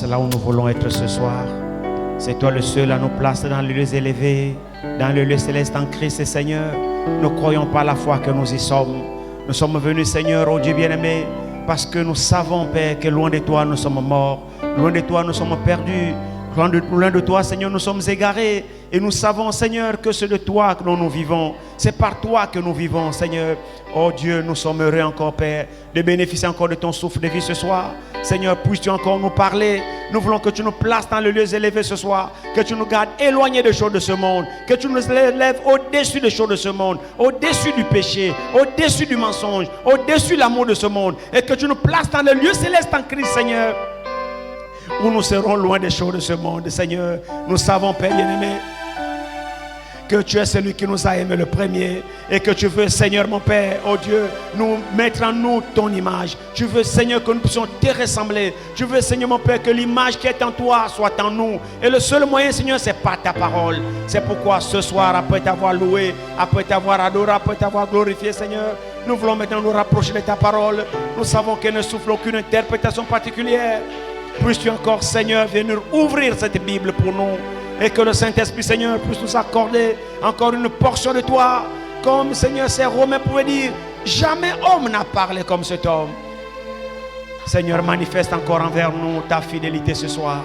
place là où nous voulons être ce soir. C'est toi le seul à nous placer dans les lieux élevés, dans le lieu céleste en Christ, Seigneur. Nous croyons par la foi que nous y sommes. Nous sommes venus, Seigneur, oh Dieu bien-aimé, parce que nous savons, Père, que loin de toi, nous sommes morts. Loin de toi, nous sommes perdus. Loin de toi, Seigneur, nous sommes égarés. Et nous savons, Seigneur, que c'est de toi que nous vivons. C'est par toi que nous vivons, Seigneur. Oh Dieu, nous sommes heureux encore, Père, de bénéficier encore de ton souffle de vie ce soir. Seigneur, puisses-tu encore nous parler. Nous voulons que tu nous places dans les lieux élevés ce soir. Que tu nous gardes éloignés des choses de ce monde. Que tu nous élèves au-dessus des choses de ce monde. Au-dessus du péché. Au-dessus du mensonge. Au-dessus de l'amour de ce monde. Et que tu nous places dans les lieux célestes en Christ, Seigneur, où nous serons loin des choses de ce monde, Seigneur. Nous savons, Père bien-aimé, que tu es celui qui nous a aimés le premier et que tu veux, Seigneur mon Père, oh Dieu, nous mettre en nous ton image. Tu veux, Seigneur, que nous puissions te ressembler. Tu veux, Seigneur mon Père, que l'image qui est en toi soit en nous. Et le seul moyen, Seigneur, c'est par ta parole. C'est pourquoi ce soir, après t'avoir loué, après t'avoir adoré, après t'avoir glorifié, Seigneur, nous voulons maintenant nous rapprocher de ta parole. Nous savons qu'elle ne souffle aucune interprétation particulière. Puisses-tu encore, Seigneur, venir ouvrir cette Bible pour nous. Et que le Saint-Esprit, Seigneur, puisse nous accorder encore une portion de toi. Comme, Seigneur, ces Romains pouvaient dire, jamais homme n'a parlé comme cet homme. Seigneur, manifeste encore envers nous ta fidélité ce soir.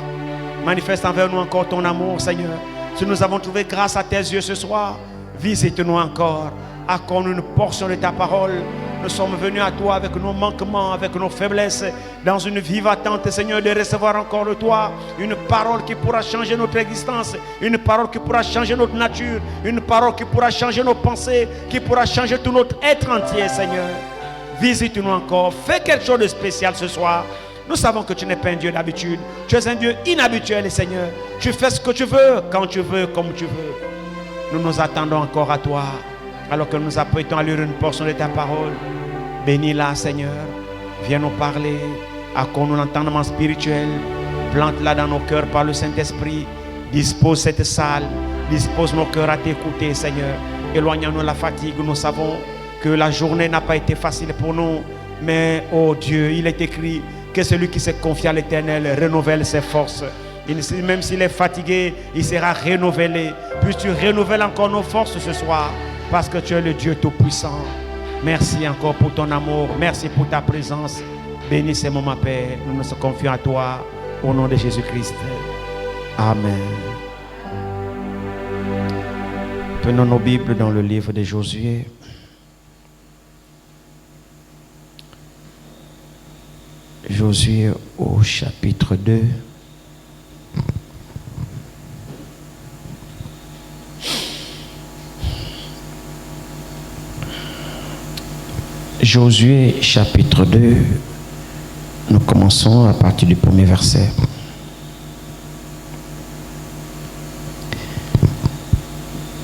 Manifeste envers nous encore ton amour, Seigneur. Si nous avons trouvé grâce à tes yeux ce soir, visite-nous encore. Accorde-nous une portion de ta parole. Nous sommes venus à toi avec nos manquements, avec nos faiblesses, dans une vive attente, Seigneur, de recevoir encore de toi une parole qui pourra changer notre existence, une parole qui pourra changer notre nature, une parole qui pourra changer nos pensées, qui pourra changer tout notre être entier, Seigneur. Visite-nous encore, fais quelque chose de spécial ce soir. Nous savons que tu n'es pas un Dieu d'habitude, tu es un Dieu inhabituel, Seigneur. Tu fais ce que tu veux, quand tu veux, comme tu veux. Nous nous attendons encore à toi. Alors que nous apprêtons à lire une portion de ta parole, bénis-la, Seigneur. Viens nous parler, accorde-nous l'entendement spirituel. Plante-la dans nos cœurs par le Saint-Esprit. Dispose cette salle, dispose nos cœurs à t'écouter, Seigneur. Éloignons-nous la fatigue. Nous savons que la journée n'a pas été facile pour nous. Mais, oh Dieu, il est écrit que celui qui se confie à l'Éternel renouvelle ses forces. Même s'il est fatigué, il sera renouvelé. Puisses-tu renouveler encore nos forces ce soir. Parce que tu es le Dieu Tout-Puissant. Merci encore pour ton amour. Merci pour ta présence. Bénis ces moments, Père. Nous nous confions à toi. Au nom de Jésus-Christ. Amen. Prenons nos Bibles dans le livre de Josué. Josué au chapitre 2. Josué chapitre 2, nous commençons à partir du premier verset.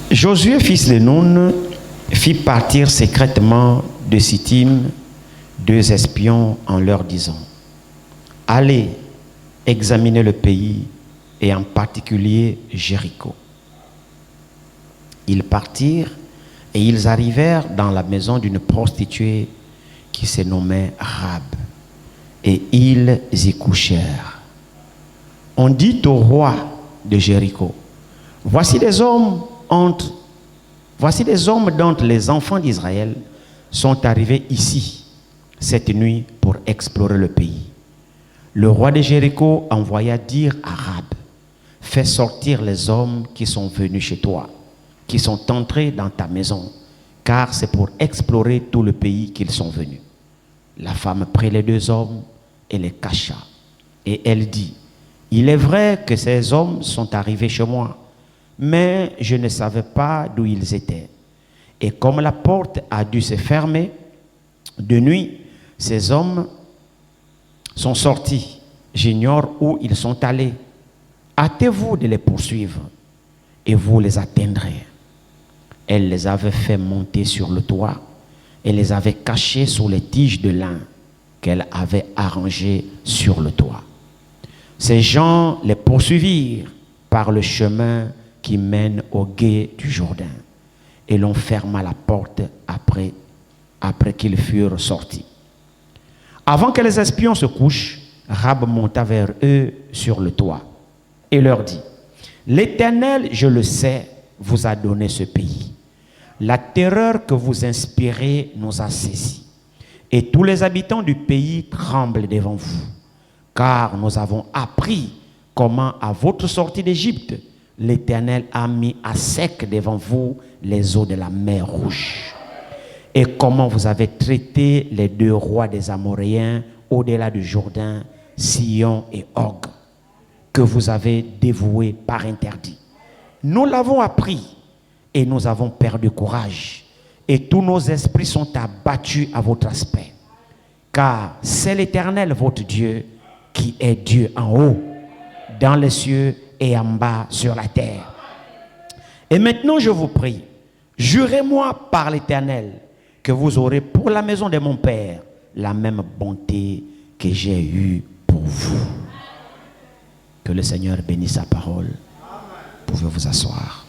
Josué, fils de Nun, fit partir secrètement de Sittim 2 espions en leur disant, « Allez examiner le pays et en particulier Jéricho. » Ils partirent et ils arrivèrent dans la maison d'une prostituée qui se nommait Rahab. Et ils y couchèrent. On dit au roi de Jéricho, voici des hommes d'entre les enfants d'Israël sont arrivés ici cette nuit pour explorer le pays. Le roi de Jéricho envoya dire à Rahab, fais sortir les hommes qui sont venus chez toi, qui sont entrés dans ta maison, car c'est pour explorer tout le pays qu'ils sont venus. La femme prit les 2 hommes et les cacha. Et elle dit, il est vrai que ces hommes sont arrivés chez moi, mais je ne savais pas d'où ils étaient. Et comme la porte a dû se fermer, de nuit, ces hommes sont sortis. J'ignore où ils sont allés. Hâtez-vous de les poursuivre et vous les atteindrez. Elle les avait fait monter sur le toit et les avait cachés sous les tiges de lin qu'elle avait arrangées sur le toit. Ces gens les poursuivirent par le chemin qui mène au gué du Jourdain et l'on ferma la porte après qu'ils furent sortis. Avant que les espions se couchent, Rab monta vers eux sur le toit et leur dit, l'Éternel, je le sais, vous a donné ce pays. La terreur que vous inspirez nous a saisis. Et tous les habitants du pays tremblent devant vous, car nous avons appris comment à votre sortie d'Égypte, l'Éternel a mis à sec devant vous les eaux de la mer Rouge. Et comment vous avez traité les deux rois des Amoréens au-delà du Jourdain, Sihon et Og, que vous avez dévoués par interdit. Nous l'avons appris et nous avons perdu courage. Et tous nos esprits sont abattus à votre aspect. Car c'est l'Éternel, votre Dieu, qui est Dieu en haut, dans les cieux et en bas sur la terre. Et maintenant, je vous prie, jurez-moi par l'Éternel que vous aurez pour la maison de mon Père la même bonté que j'ai eue pour vous. Que le Seigneur bénisse sa parole. Vous pouvez vous asseoir.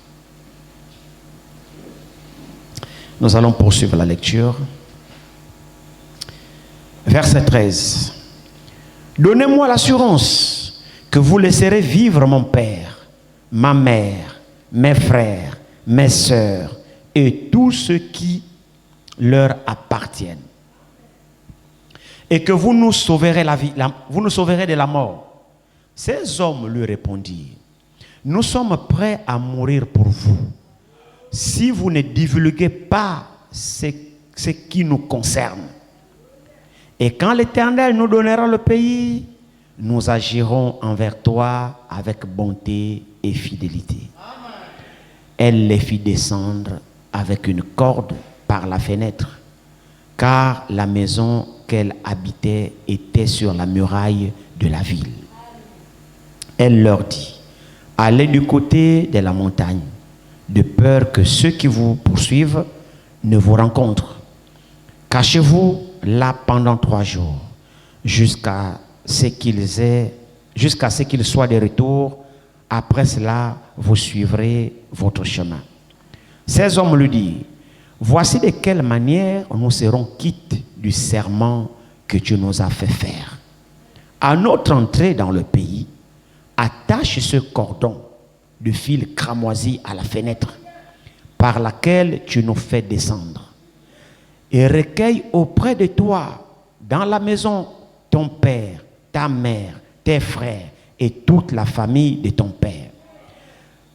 Nous allons poursuivre la lecture. Verset 13. Donnez-moi l'assurance que vous laisserez vivre mon père, ma mère, mes frères, mes sœurs et tous ceux qui leur appartiennent. Et que vous nous sauverez la vie, vous nous sauverez de la mort. Ces hommes lui répondirent, nous sommes prêts à mourir pour vous, si vous ne divulguez pas ce qui nous concerne. Et quand l'Éternel nous donnera le pays, nous agirons envers toi avec bonté et fidélité. Amen. Elle les fit descendre avec une corde par la fenêtre, car la maison qu'elle habitait était sur la muraille de la ville. Elle leur dit, allez du côté de la montagne, de peur que ceux qui vous poursuivent ne vous rencontrent. Cachez-vous là pendant 3 jours, jusqu'à ce qu'ils soient de retour. Après cela, vous suivrez votre chemin. Ces hommes lui dirent, voici de quelle manière nous serons quittes du serment que tu nous as fait faire. À notre entrée dans le pays, attache ce cordon de fil cramoisi à la fenêtre par laquelle tu nous fais descendre, et recueille auprès de toi, dans la maison, ton père, ta mère, tes frères et toute la famille de ton père.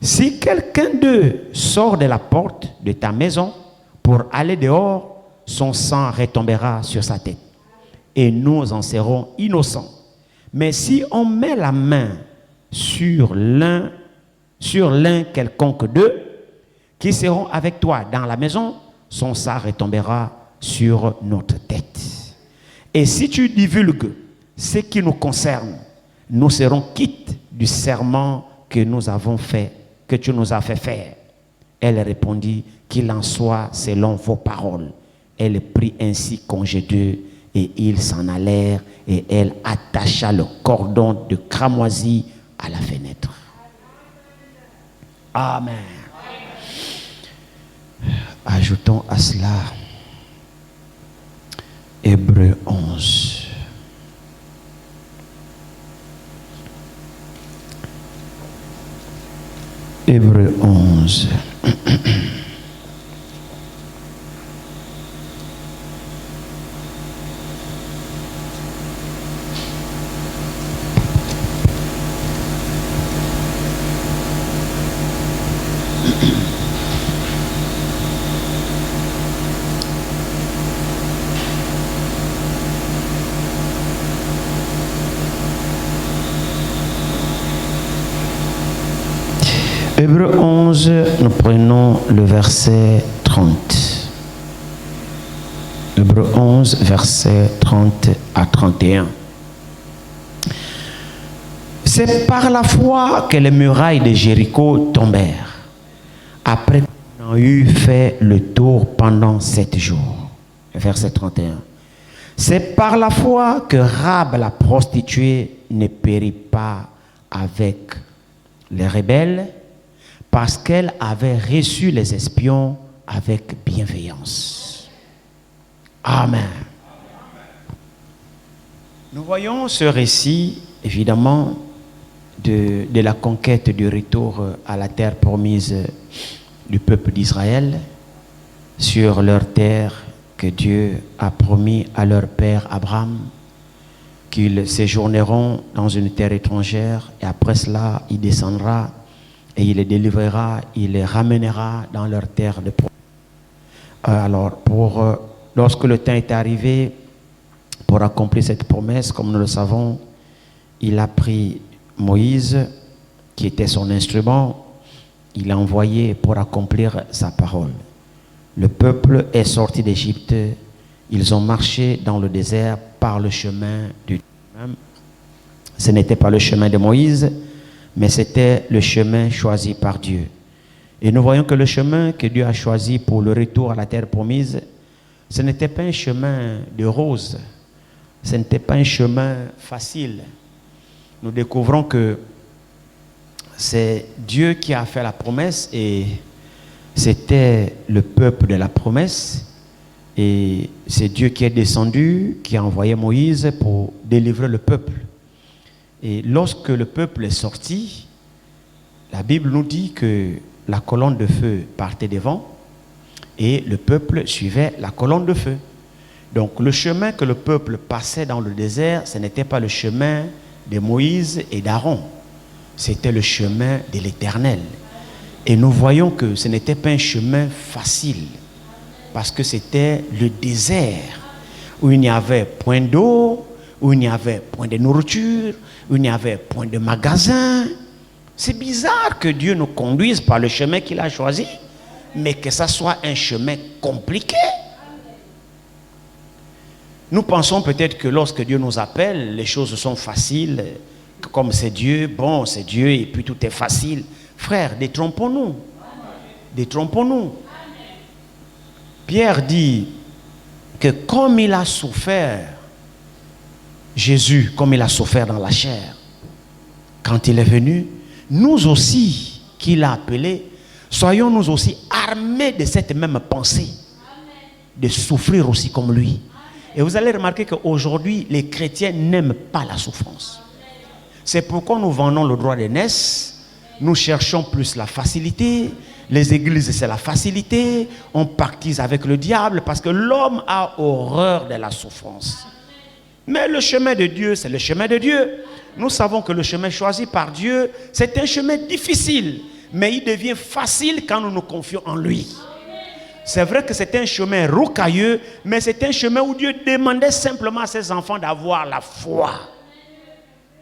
Si quelqu'un d'eux sort de la porte de ta maison pour aller dehors, son sang retombera sur sa tête et nous en serons innocents. Mais si on met la main sur l'un quelconque d'eux qui seront avec toi dans la maison, son sang retombera sur notre tête. Et si tu divulgues ce qui nous concerne, nous serons quittes du serment que nous avons fait, que tu nous as fait faire. Elle répondit, qu'il en soit selon vos paroles. Elle prit ainsi congé d'eux et ils s'en allèrent et elle attacha le cordon de cramoisi à la fenêtre. Amen. Ajoutons à cela Hébreux 11. Hébreux 11. Hébreux 11, nous prenons le verset 30. Hébreux 11, verset 30 à 31. C'est par la foi que les murailles de Jéricho tombèrent, après qu'on a eu fait le tour pendant 7 jours. Verset 31. C'est par la foi que Rab la prostituée ne périt pas avec les rebelles, parce qu'elle avait reçu les espions avec bienveillance. Amen. Nous voyons ce récit, évidemment, de la conquête du retour à la terre promise du peuple d'Israël sur leur terre que Dieu a promis à leur père Abraham, qu'ils séjourneront dans une terre étrangère et après cela, il descendra et il les délivrera, il les ramènera dans leur terre de promise. Alors, lorsque le temps est arrivé pour accomplir cette promesse, comme nous le savons, il a pris Moïse, qui était son instrument, il l'a envoyé pour accomplir sa parole. Le peuple est sorti d'Égypte, ils ont marché dans le désert par le chemin du Dieu. Ce n'était pas le chemin de Moïse, mais c'était le chemin choisi par Dieu. Et nous voyons que le chemin que Dieu a choisi pour le retour à la terre promise, ce n'était pas un chemin de roses, ce n'était pas un chemin facile. Nous découvrons que c'est Dieu qui a fait la promesse et c'était le peuple de la promesse. Et c'est Dieu qui est descendu, qui a envoyé Moïse pour délivrer le peuple. Et lorsque le peuple est sorti, la Bible nous dit que la colonne de feu partait devant et le peuple suivait la colonne de feu. Donc le chemin que le peuple passait dans le désert, ce n'était pas le chemin de Moïse et d'Aaron. C'était le chemin de l'Éternel. Et nous voyons que ce n'était pas un chemin facile, parce que c'était le désert, où il n'y avait point d'eau, où il n'y avait point de nourriture, où il n'y avait point de magasin. C'est bizarre que Dieu nous conduise par le chemin qu'il a choisi, mais que ça soit un chemin compliqué. Nous pensons peut-être que lorsque Dieu nous appelle, les choses sont faciles, comme c'est Dieu, bon, c'est Dieu, et puis tout est facile. Frères, détrompons-nous. Détrompons-nous. Pierre dit que comme il a souffert, Jésus, comme il a souffert dans la chair, quand il est venu, nous aussi, qu'il a appelé, soyons nous aussi armés de cette même pensée, de souffrir aussi comme lui. Et vous allez remarquer qu'aujourd'hui, les chrétiens n'aiment pas la souffrance. C'est pourquoi nous vendons le droit d'aînesse. Nous cherchons plus la facilité. Les églises, c'est la facilité. On pactise avec le diable parce que l'homme a horreur de la souffrance. Mais le chemin de Dieu, c'est le chemin de Dieu. Nous savons que le chemin choisi par Dieu, c'est un chemin difficile. Mais il devient facile quand nous nous confions en lui. C'est vrai que c'est un chemin rocailleux, mais c'est un chemin où Dieu demandait simplement à ses enfants d'avoir la foi.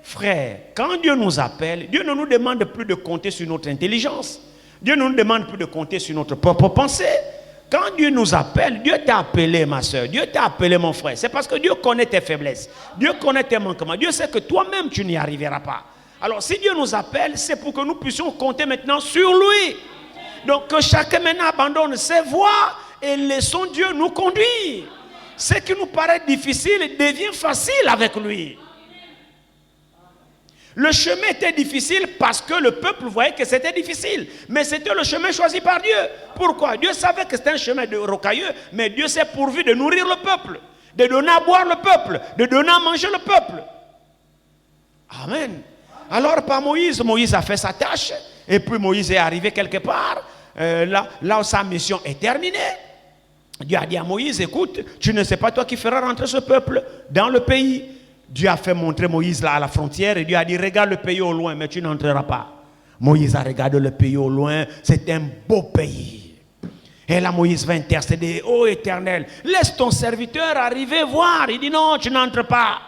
Frère, quand Dieu nous appelle, Dieu ne nous demande plus de compter sur notre intelligence. Dieu ne nous demande plus de compter sur notre propre pensée. Quand Dieu nous appelle, Dieu t'a appelé ma soeur, Dieu t'a appelé mon frère. C'est parce que Dieu connaît tes faiblesses, Dieu connaît tes manquements. Dieu sait que toi-même tu n'y arriveras pas. Alors si Dieu nous appelle, c'est pour que nous puissions compter maintenant sur lui. Donc que chacun maintenant abandonne ses voies et laissons Dieu nous conduire. Ce qui nous paraît difficile devient facile avec lui. Le chemin était difficile parce que le peuple voyait que c'était difficile. Mais c'était le chemin choisi par Dieu. Pourquoi? Dieu savait que c'était un chemin de rocailleux, mais Dieu s'est pourvu de nourrir le peuple, de donner à boire le peuple, de donner à manger le peuple. Amen. Alors par Moïse, Moïse a fait sa tâche, et puis Moïse est arrivé quelque part, là où sa mission est terminée. Dieu a dit à Moïse, écoute, tu ne sais pas toi qui feras rentrer ce peuple dans le pays. Dieu a fait montrer Moïse là à la frontière et Dieu a dit, regarde le pays au loin, mais tu n'entreras pas. Moïse a regardé le pays au loin, c'est un beau pays. Et là Moïse va intercéder, ô Éternel, laisse ton serviteur arriver voir. Il dit non, tu n'entres pas.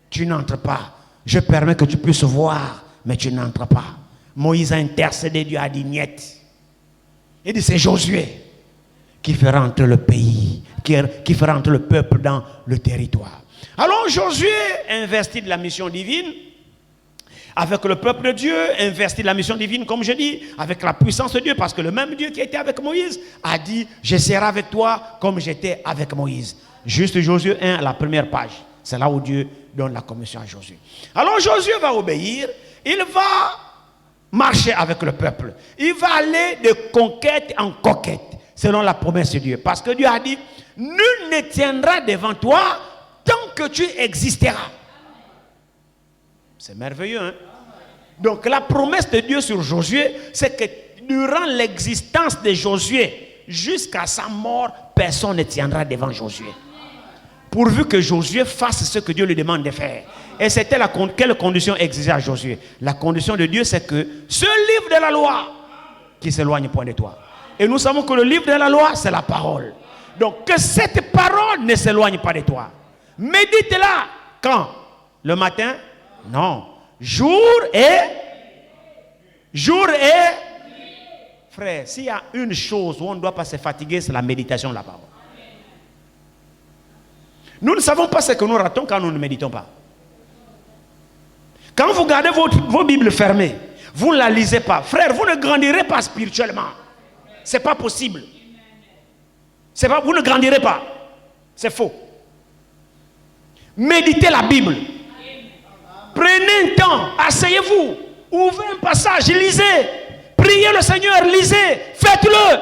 Tu n'entres pas. Je permets que tu puisses voir, mais tu n'entres pas. Moïse a intercédé, Dieu a dit niet. Il dit c'est Josué qui fera entrer le pays, qui fera entrer le peuple dans le territoire. Alors Josué, investi de la mission divine, avec le peuple de Dieu, investi de la mission divine, comme je dis, avec la puissance de Dieu, parce que le même Dieu qui était avec Moïse a dit, je serai avec toi comme j'étais avec Moïse. Juste Josué 1, la première page. C'est là où Dieu donne la commission à Josué. Alors Josué va obéir, il va marcher avec le peuple. Il va aller de conquête en conquête, selon la promesse de Dieu. Parce que Dieu a dit, nul ne tiendra devant toi tant que tu existeras. C'est merveilleux, hein? Donc la promesse de Dieu sur Josué, c'est que durant l'existence de Josué, jusqu'à sa mort, personne ne tiendra devant Josué. Pourvu que Josué fasse ce que Dieu lui demande de faire. Et c'était quelle condition exigée à Josué? La condition de Dieu, c'est que ce livre de la loi qui s'éloigne point de toi. Et nous savons que le livre de la loi, c'est la parole. Donc que cette parole ne s'éloigne pas de toi. Médite-la. Quand? Le matin? Non. Jour et... Frère, s'il y a une chose où on ne doit pas se fatiguer, c'est la méditation de la parole. Nous ne savons pas ce que nous ratons quand nous ne méditons pas. Quand vous gardez vos Bibles fermées, vous ne la lisez pas. Frère, vous ne grandirez pas spirituellement. Ce n'est pas possible. Vous ne grandirez pas. C'est faux. Méditez la Bible. Prenez un temps, asseyez-vous, ouvrez un passage, lisez. Priez le Seigneur, lisez, faites-le.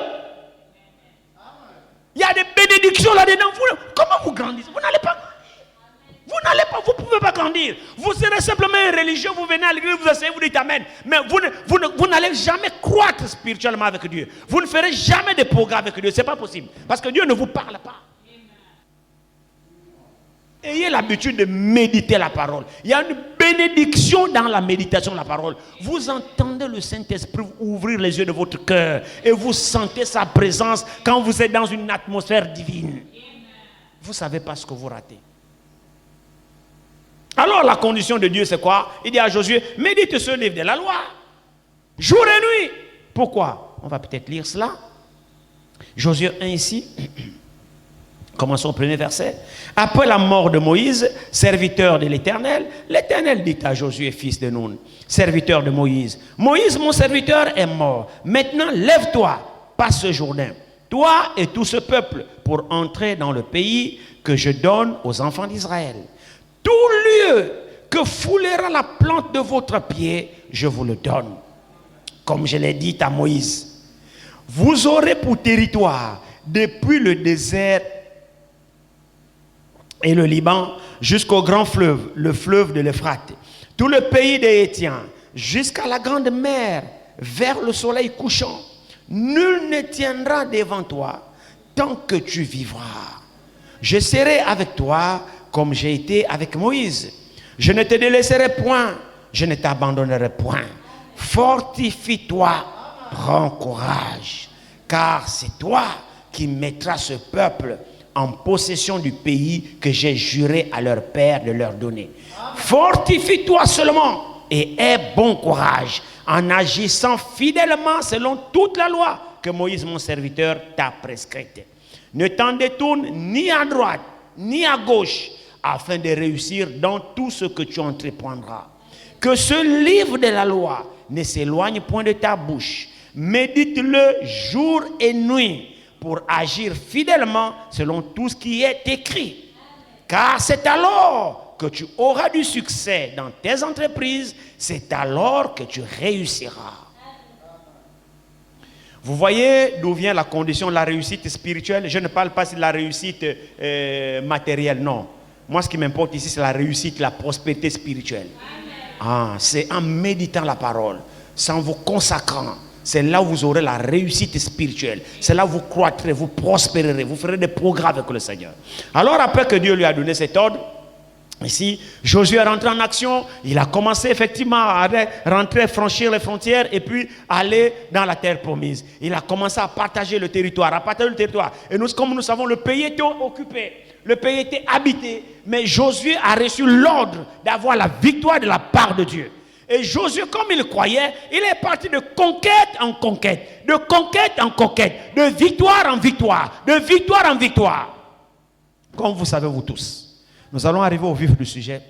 Il y a des bénédictions là-dedans. Comment vous grandissez? Vous n'allez pas grandir. Vous ne pouvez pas grandir. Vous serez simplement un religieux, vous venez à l'église, vous asseyez, vous dites Amen. Mais vous n'allez jamais croître spirituellement avec Dieu. Vous ne ferez jamais de progrès avec Dieu. Ce n'est pas possible. Parce que Dieu ne vous parle pas. Ayez l'habitude de méditer la parole. Il y a une bénédiction dans la méditation de la parole. Vous entendez le Saint-Esprit ouvrir les yeux de votre cœur et vous sentez sa présence quand vous êtes dans une atmosphère divine. Vous ne savez pas ce que vous ratez. Alors la condition de Dieu c'est quoi? Il dit à Josué, médite ce livre de la loi, jour et nuit. Pourquoi? On va peut-être lire cela. Josué 1 ici. Commençons au premier verset. Après la mort de Moïse, serviteur de l'Éternel, l'Éternel dit à Josué, fils de Nun, serviteur de Moïse, Moïse, mon serviteur, est mort. Maintenant, lève-toi, passe ce Jourdain, toi et tout ce peuple, pour entrer dans le pays que je donne aux enfants d'Israël. Tout lieu que foulera la plante de votre pied, je vous le donne. Comme je l'ai dit à Moïse, vous aurez pour territoire, depuis le désert et le Liban, jusqu'au grand fleuve, le fleuve de l'Euphrate, tout le pays des Hétiens, jusqu'à la grande mer, vers le soleil couchant. Nul ne tiendra devant toi tant que tu vivras. Je serai avec toi comme j'ai été avec Moïse. Je ne te délaisserai point, je ne t'abandonnerai point. Fortifie-toi, prends courage, car c'est toi qui mettras ce peuple en possession du pays que j'ai juré à leur père de leur donner. Fortifie-toi seulement et aie bon courage en agissant fidèlement selon toute la loi que Moïse, mon serviteur, t'a prescrite. Ne t'en détourne ni à droite ni à gauche afin de réussir dans tout ce que tu entreprendras. Que ce livre de la loi ne s'éloigne point de ta bouche. Médite-le jour et nuit pour agir fidèlement selon tout ce qui est écrit. Car c'est alors que tu auras du succès dans tes entreprises, c'est alors que tu réussiras. Vous voyez d'où vient la condition de la réussite spirituelle? Je ne parle pas de la réussite matérielle, non. Moi, ce qui m'importe ici, c'est la réussite, la prospérité spirituelle. C'est en méditant la parole, c'est en vous consacrant. C'est là où vous aurez la réussite spirituelle. C'est là où vous croîtrez, vous prospérerez, vous ferez des progrès avec le Seigneur. Alors après que Dieu lui a donné cet ordre, ici, Josué est rentré en action. Il a commencé effectivement à rentrer, franchir les frontières et puis aller dans la terre promise. Il a commencé à partager le territoire, Et nous, comme nous savons, le pays était occupé, le pays était habité. Mais Josué a reçu l'ordre d'avoir la victoire de la part de Dieu. Et Josué, comme il croyait, il est parti de conquête en conquête, de conquête en conquête, de victoire en victoire, de victoire en victoire. Comme vous savez, vous tous. Nous allons arriver au vif du sujet.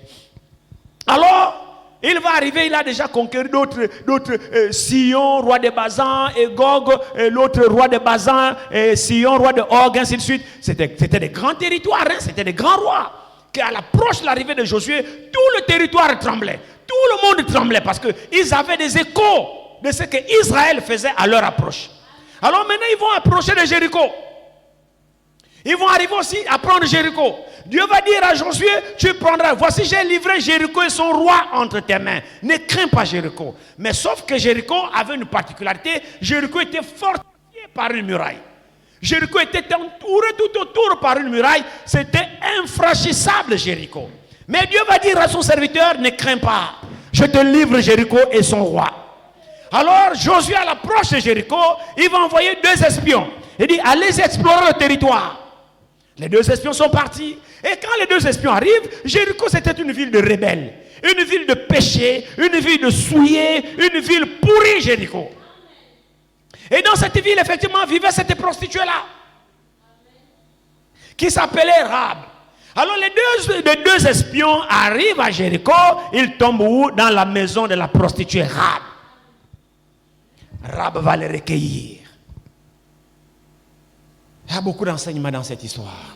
Alors, il va arriver, il a déjà conquéri d'autres Sion, roi de Bazan, et Gog, l'autre roi de Bazan, et Sion, roi de Og, ainsi de suite. C'était des grands territoires, hein, c'était des grands rois. Qu'à l'approche de l'arrivée de Josué, tout le territoire tremblait. Tout le monde tremblait parce qu'ils avaient des échos de ce que Israël faisait à leur approche. Alors maintenant, ils vont approcher de Jéricho. Ils vont arriver aussi à prendre Jéricho. Dieu va dire à Josué, tu prendras, voici j'ai livré Jéricho et son roi entre tes mains. Ne crains pas Jéricho. Mais sauf que Jéricho avait une particularité, Jéricho était fortifié par une muraille. Jéricho était entouré tout autour par une muraille, c'était infranchissable Jéricho. Mais Dieu va dire à son serviteur, ne crains pas, je te livre Jéricho et son roi. Alors Josué à l'approche de Jéricho, il va envoyer 2 espions. Il dit, allez explorer le territoire. Les 2 espions sont partis. Et quand les 2 espions arrivent, Jéricho c'était une ville de rebelles, une ville de péché, une ville de souillés, une ville pourrie Jéricho. Et dans cette ville, effectivement, vivait cette prostituée-là, qui s'appelait Rahab. Alors les deux espions arrivent à Jéricho, ils tombent où? Dans la maison de la prostituée Rahab. Rahab va les recueillir. Il y a beaucoup d'enseignements dans cette histoire.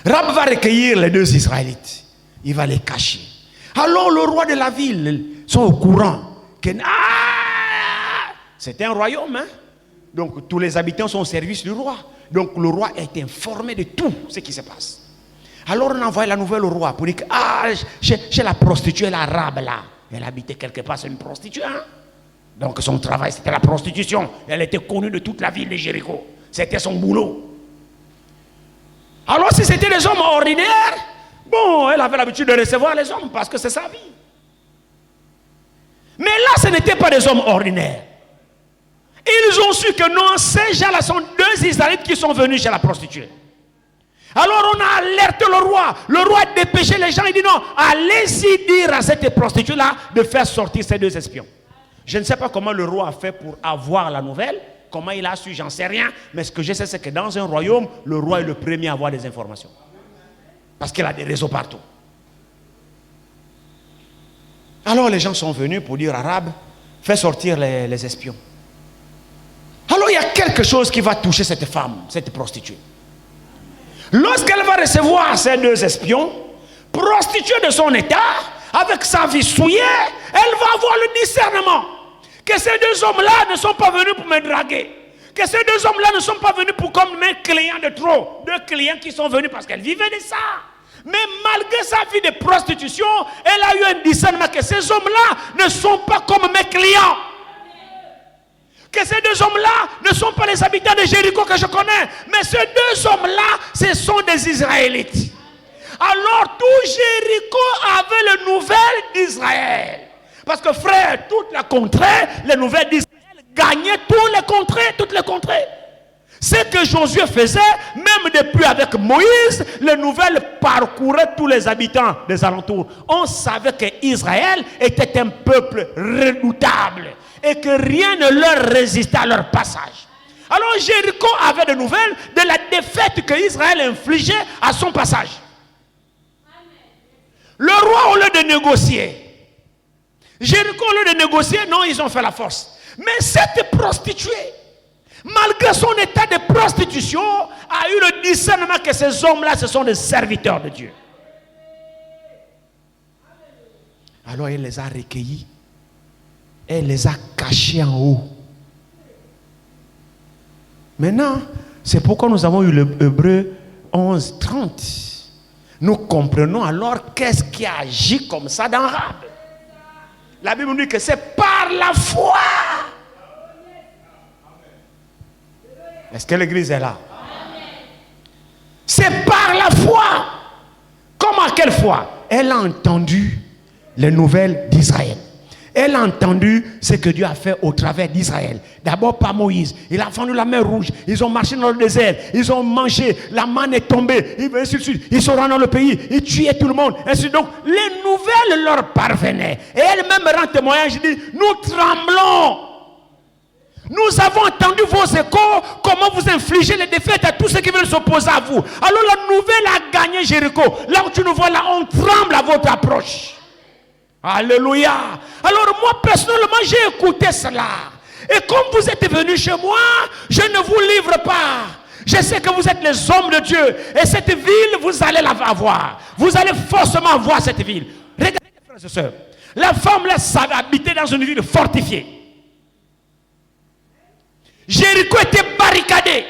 Rahab va recueillir les 2 Israélites. Il va les cacher. Alors le roi de la ville sont au courant que c'était un royaume, hein? Donc tous les habitants sont au service du roi. Donc le roi est informé de tout ce qui se passe. Alors on envoie la nouvelle au roi pour dire que chez la prostituée, la Rahab là, elle habitait quelque part, c'est une prostituée. Hein? Donc son travail c'était la prostitution. Elle était connue de toute la ville de Jéricho. C'était son boulot. Alors si c'était des hommes ordinaires, bon, elle avait l'habitude de recevoir les hommes parce que c'est sa vie. Mais là, ce n'étaient pas des hommes ordinaires. Ils ont su que non, ces gens-là sont 2 Israélites qui sont venus chez la prostituée. Alors on a alerté le roi. Le roi a dépêché les gens. Il dit non, allez-y dire à cette prostituée-là de faire sortir ces 2 espions. Je ne sais pas comment le roi a fait pour avoir la nouvelle. Comment il a su, j'en sais rien. Mais ce que je sais, c'est que dans un royaume, le roi est le premier à avoir des informations. Parce qu'il a des réseaux partout. Alors les gens sont venus pour dire à Rahab, fais sortir les espions. Alors il y a quelque chose qui va toucher cette femme, cette prostituée. Lorsqu'elle va recevoir ces 2 espions, prostituée de son état, avec sa vie souillée, elle va avoir le discernement que ces 2 hommes-là ne sont pas venus pour me draguer. Que ces 2 hommes-là ne sont pas venus pour comme mes clients de trop. 2 clients qui sont venus parce qu'elle vivait de ça. Mais malgré sa vie de prostitution, elle a eu un discernement que ces hommes-là ne sont pas comme mes clients. Que ces 2 hommes-là ne sont pas les habitants de Jéricho que je connais. Mais ces 2 hommes-là, ce sont des Israélites. Alors tout Jéricho avait les nouvelles d'Israël. Parce que frère, toute la contrée, les nouvelles d'Israël gagnaient toutes les contrées. Ce que Josué faisait, même depuis avec Moïse, les nouvelles parcouraient tous les habitants des alentours. On savait qu'Israël était un peuple redoutable et que rien ne leur résistait à leur passage. Alors Jéricho avait des nouvelles de la défaite que Israël infligeait à son passage. Le roi, au lieu de négocier, Jéricho, au lieu de négocier, non, ils ont fait la force. Mais cette prostituée, malgré son état de prostitution, a eu le discernement que ces hommes-là, ce sont des serviteurs de Dieu. Alors elle les a recueillis. Elle les a cachés en haut. Maintenant, c'est pourquoi nous avons eu le Hébreu 11, 30. Nous comprenons alors qu'est-ce qui a agi comme ça dans Rahab. La Bible nous dit que c'est par la foi. Est-ce que l'église est là? C'est par la foi. Comment, quelle foi? Elle a entendu les nouvelles d'Israël. Elle a entendu ce que Dieu a fait au travers d'Israël. D'abord par Moïse. Il a fendu la mer rouge. Ils ont marché dans le désert. Ils ont mangé. La manne est tombée. Ils sont rentrés dans le pays. Ils tuaient tout le monde. Ainsi donc, les nouvelles leur parvenaient. Et elle-même rend témoignage. Elle dit, nous tremblons. Nous avons entendu vos échos. Comment vous infligez les défaites à tous ceux qui veulent s'opposer à vous. Alors la nouvelle a gagné Jéricho. Là où tu nous vois là, on tremble à votre approche. Alléluia. Alors moi personnellement j'ai écouté cela. Et comme vous êtes venus chez moi, je ne vous livre pas. Je sais que vous êtes les hommes de Dieu. Et cette ville, vous allez la avoir. Vous allez forcément avoir cette ville. Regardez frères et sœurs. La femme là savait habiter dans une ville fortifiée. Jéricho était barricadé.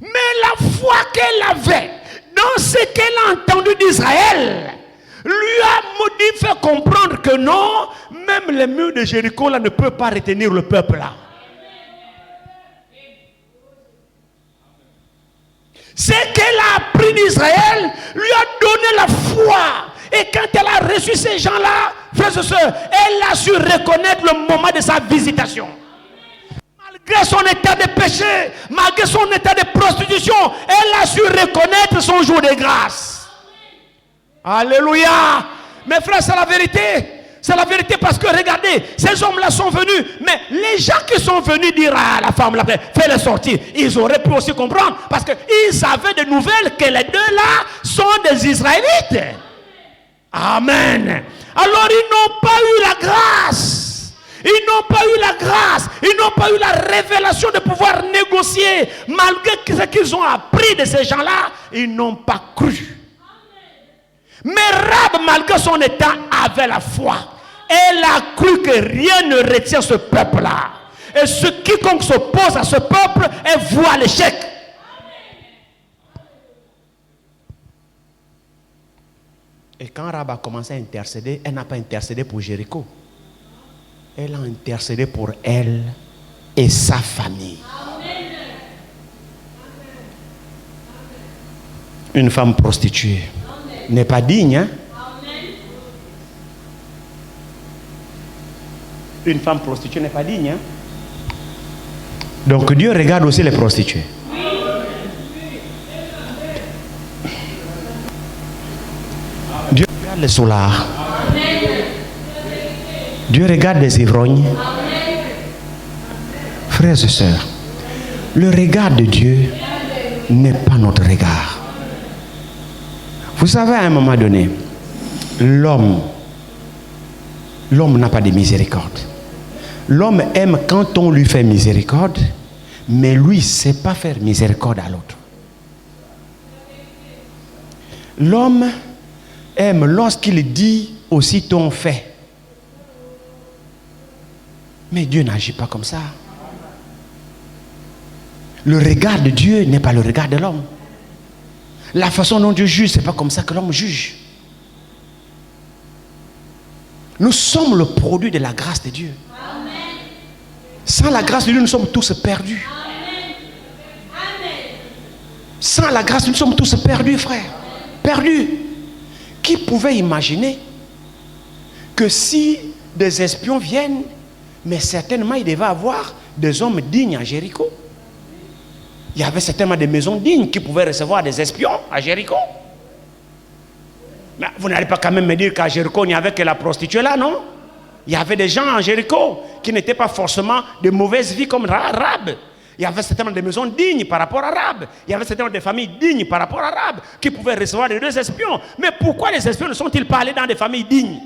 Mais la foi qu'elle avait dans ce qu'elle a entendu d'Israël lui a fait comprendre que non, même les murs de Jéricho là ne peuvent pas retenir le peuple là. Ce qu'elle a appris d'Israël lui a donné la foi. Et quand elle a reçu ces gens-là, frères et sœurs, elle a su reconnaître le moment de sa visitation. Malgré son état de péché, malgré son état de prostitution, elle a su reconnaître son jour de grâce. Alléluia. Mes frères, c'est la vérité. C'est la vérité parce que regardez, ces hommes-là sont venus, mais les gens qui sont venus dire à la femme, fais-les sortir, ils auraient pu aussi comprendre parce qu'ils avaient des nouvelles que les deux-là sont des Israélites. Amen. Alors ils n'ont pas eu la grâce. Ils n'ont pas eu la grâce. Ils n'ont pas eu la révélation de pouvoir négocier. Malgré ce qu'ils ont appris de ces gens-là, ils n'ont pas cru. Mais Rahab, malgré son état, avait la foi. Elle a cru que rien ne retient ce peuple-là. Et quiconque s'oppose à ce peuple, elle voit l'échec. Et quand Rahab a commencé à intercéder, elle n'a pas intercédé pour Jéricho. Elle a intercédé pour elle et sa famille. Une femme prostituée n'est pas digne. Hein? Une femme prostituée n'est pas digne. Hein? Donc Dieu regarde aussi les prostituées. Dieu regarde les soulards. Dieu regarde les ivrognes. Frères et sœurs, le regard de Dieu n'est pas notre regard. Vous savez, à un moment donné, l'homme n'a pas de miséricorde. L'homme aime quand on lui fait miséricorde, mais lui ne sait pas faire miséricorde à l'autre. L'homme aime lorsqu'il dit aussitôt on fait. Mais Dieu n'agit pas comme ça. Le regard de Dieu n'est pas le regard de l'homme. La façon dont Dieu juge, ce n'est pas comme ça que l'homme juge. Nous sommes le produit de la grâce de Dieu. Amen. Sans la grâce de Dieu, nous sommes tous perdus. Amen. Amen. Sans la grâce, nous sommes tous perdus, frères. Perdus. Qui pouvait imaginer que si des espions viennent, mais certainement il devait avoir des hommes dignes à Jéricho. Il y avait certainement des maisons dignes qui pouvaient recevoir des espions à Jéricho. Mais vous n'allez pas quand même me dire qu'à Jéricho, il n'y avait que la prostituée là, non? Il y avait des gens à Jéricho qui n'étaient pas forcément de mauvaise vie comme Rahab. Il y avait certainement des maisons dignes par rapport à Rahab. Il y avait certainement des familles dignes par rapport à Rahab qui pouvaient recevoir les deux espions. Mais pourquoi les espions ne sont-ils pas allés dans des familles dignes?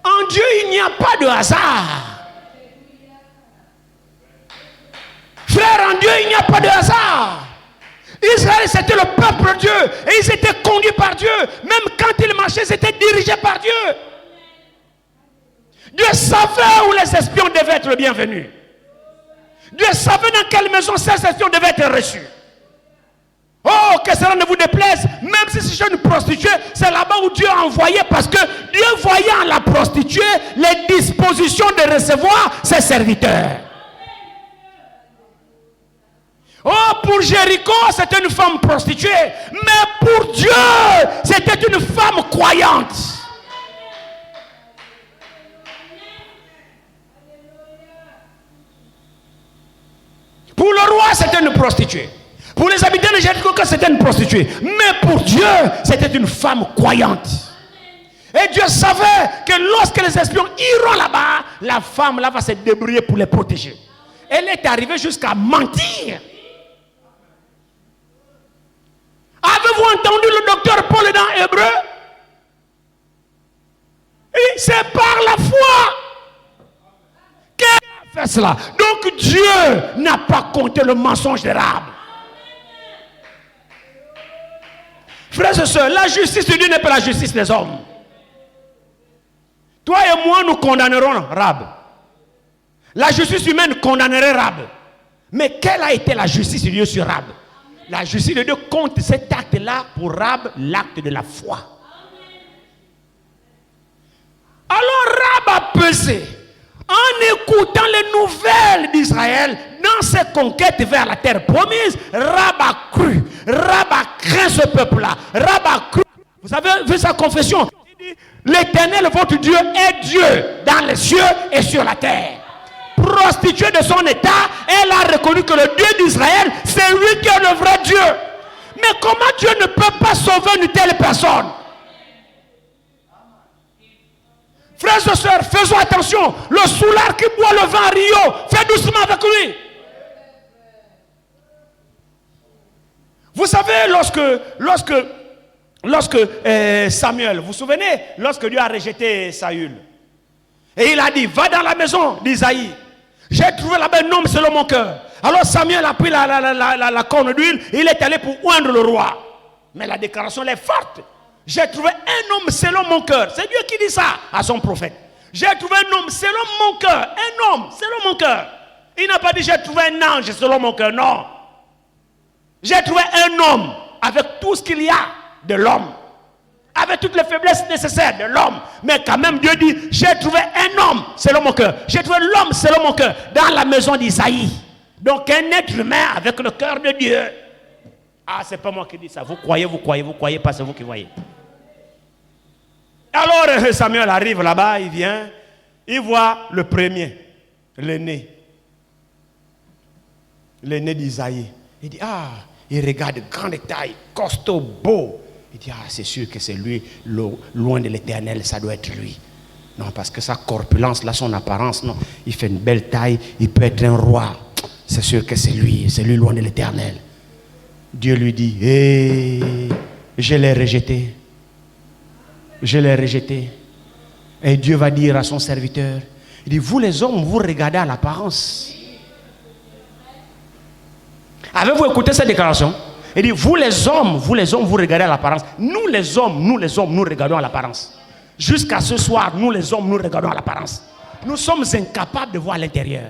En Dieu, il n'y a pas de hasard. Frère, en Dieu, il n'y a pas de hasard. Israël, c'était le peuple de Dieu. Et ils étaient conduits par Dieu. Même quand ils marchaient, ils étaient dirigés par Dieu. Dieu savait où les espions devaient être bienvenus. Dieu savait dans quelle maison ces espions devaient être reçus. Oh, que cela ne vous déplaise. Même si c'est une prostituée, c'est là-bas où Dieu a envoyé. Parce que Dieu voyait en la prostituée les dispositions de recevoir ses serviteurs. Oh, pour Jéricho, c'était une femme prostituée. Mais pour Dieu, c'était une femme croyante. Pour le roi, c'était une prostituée. Pour les habitants de Jéricho, c'était une prostituée. Mais pour Dieu, c'était une femme croyante. Et Dieu savait que lorsque les espions iront là-bas, la femme là va se débrouiller pour les protéger. Elle est arrivée jusqu'à mentir. Avez-vous entendu le docteur Paul dans Hébreu? C'est par la foi qu'elle a fait cela. Donc Dieu n'a pas compté le mensonge de Rahab. Frères et sœurs, la justice de Dieu n'est pas la justice des hommes. Toi et moi, nous condamnerons Rahab. La justice humaine condamnerait Rab. Mais quelle a été la justice de Dieu sur Rab? La justice de Dieu compte cet acte-là pour Rab, l'acte de la foi. Alors Rab a pesé. En écoutant les nouvelles d'Israël dans ses conquêtes vers la terre promise, Rab a cru. Rab a craint ce peuple-là. Rab a cru. Vous avez vu sa confession? Il dit, l'Éternel, votre Dieu, est Dieu dans les cieux et sur la terre. Prostituée de son état, elle a reconnu que le Dieu d'Israël, c'est lui qui est le vrai Dieu. Mais comment Dieu ne peut pas sauver une telle personne? Frères et sœurs, faisons attention. Le soulard qui boit le vin à Rio, fais doucement avec lui. Vous savez, lorsque Samuel, vous vous souvenez, lorsque Dieu a rejeté Saül, et il a dit, va dans la maison d'Isaïe. J'ai trouvé là-bas un homme selon mon cœur. Alors Samuel a pris la corne d'huile, il est allé pour oindre le roi. Mais la déclaration elle est forte. J'ai trouvé un homme selon mon cœur. C'est Dieu qui dit ça à son prophète. J'ai trouvé un homme selon mon cœur. Un homme selon mon cœur. Il n'a pas dit j'ai trouvé un ange selon mon cœur. Non. J'ai trouvé un homme avec tout ce qu'il y a de l'homme. Avec toutes les faiblesses nécessaires de l'homme. Mais quand même Dieu dit, j'ai trouvé un homme selon mon cœur. J'ai trouvé l'homme selon mon cœur dans la maison d'Isaïe. Donc un être humain avec le cœur de Dieu. Ah, c'est pas moi qui dis ça. Vous croyez, pas c'est vous qui voyez. Alors Samuel arrive là-bas, il vient, il voit le premier, l'aîné d'Isaïe. Il dit, ah, il regarde grande taille, costaud, beau. Il dit, ah, c'est sûr que c'est lui, loin de l'Éternel, ça doit être lui. Non, parce que sa corpulence, là, son apparence, non, il fait une belle taille, il peut être un roi. C'est sûr que c'est lui loin de l'Éternel. Dieu lui dit, je l'ai rejeté. Je l'ai rejeté. Et Dieu va dire à son serviteur, il dit, vous les hommes, vous regardez à l'apparence. Avez-vous écouté cette déclaration? Il dit, vous les hommes, vous regardez à l'apparence. Nous les hommes, nous regardons à l'apparence. Jusqu'à ce soir, nous les hommes, nous regardons à l'apparence. Nous sommes incapables de voir l'intérieur.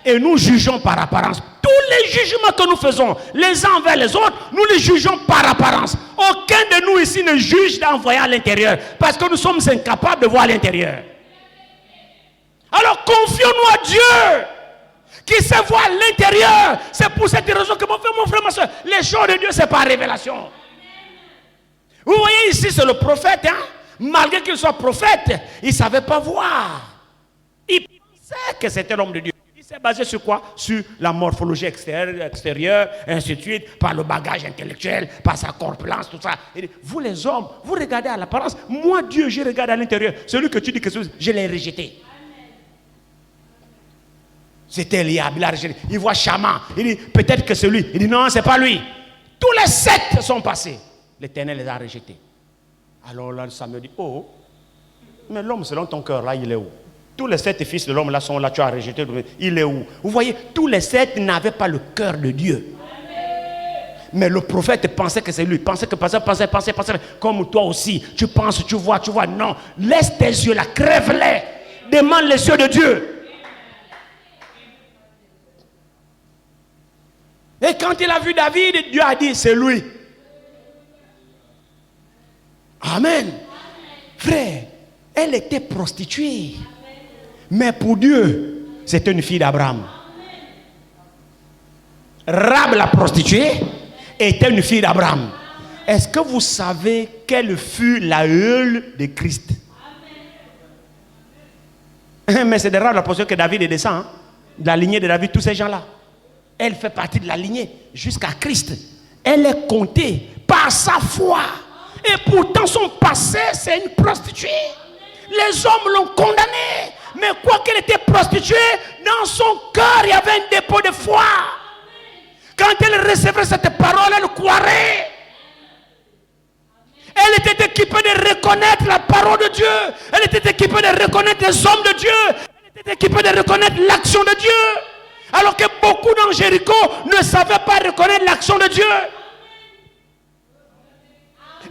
Et nous jugeons par apparence. Tous les jugements que nous faisons, les uns envers les autres, nous les jugeons par apparence. Aucun de nous ici ne juge en voyant l'intérieur. Parce que nous sommes incapables de voir l'intérieur. Alors confions-nous à Dieu. Qui sait voir l'intérieur. C'est pour cette raison que mon frère, ma soeur, les choses de Dieu, c'est par révélation. Vous voyez ici, c'est le prophète. Hein? Malgré qu'il soit prophète, il ne savait pas voir. Il pensait que c'était l'homme de Dieu. Il s'est basé sur quoi? Sur la morphologie extérieure, ainsi de suite, par le bagage intellectuel, par sa corpulence, tout ça. Il dit, vous les hommes, vous regardez à l'apparence. Moi, Dieu, je regarde à l'intérieur. Celui que tu dis que je l'ai rejeté. C'était Eliab, il a rejeté. Il voit Shama, il dit peut-être que c'est lui. Il dit non, c'est pas lui. Tous les 7 sont passés. L'Éternel les a rejetés. Alors là, Samuel dit, oh, mais l'homme selon ton cœur, là, il est où? Tous les 7 fils de l'homme là sont là, tu as rejeté. Il est où? Vous voyez, tous les 7 n'avaient pas le cœur de Dieu. Mais le prophète pensait que c'est lui. Pensait, comme toi aussi. Tu penses, tu vois. Non, laisse tes yeux là, crève-les. Demande les yeux de Dieu. Et quand il a vu David, Dieu a dit, c'est lui. Amen. Frère, elle était prostituée. Mais pour Dieu, c'était une fille d'Abraham. Rab, la prostituée, était une fille d'Abraham. Est-ce que vous savez quelle fut la l'aïeul de Christ? Mais c'est de Rab, la prostituée, que David descend. Hein? De la lignée de David, tous ces gens-là. Elle fait partie de la lignée jusqu'à Christ. Elle est comptée par sa foi. Et pourtant son passé, c'est une prostituée. Les hommes l'ont condamnée. Mais quoi qu'elle était prostituée, dans son cœur, il y avait un dépôt de foi. Quand elle recevait cette parole, elle croirait. Elle était équipée de reconnaître la parole de Dieu. Elle était équipée de reconnaître les hommes de Dieu. Elle était équipée de reconnaître l'action de Dieu. Alors que beaucoup dans Jéricho ne savaient pas reconnaître l'action de Dieu.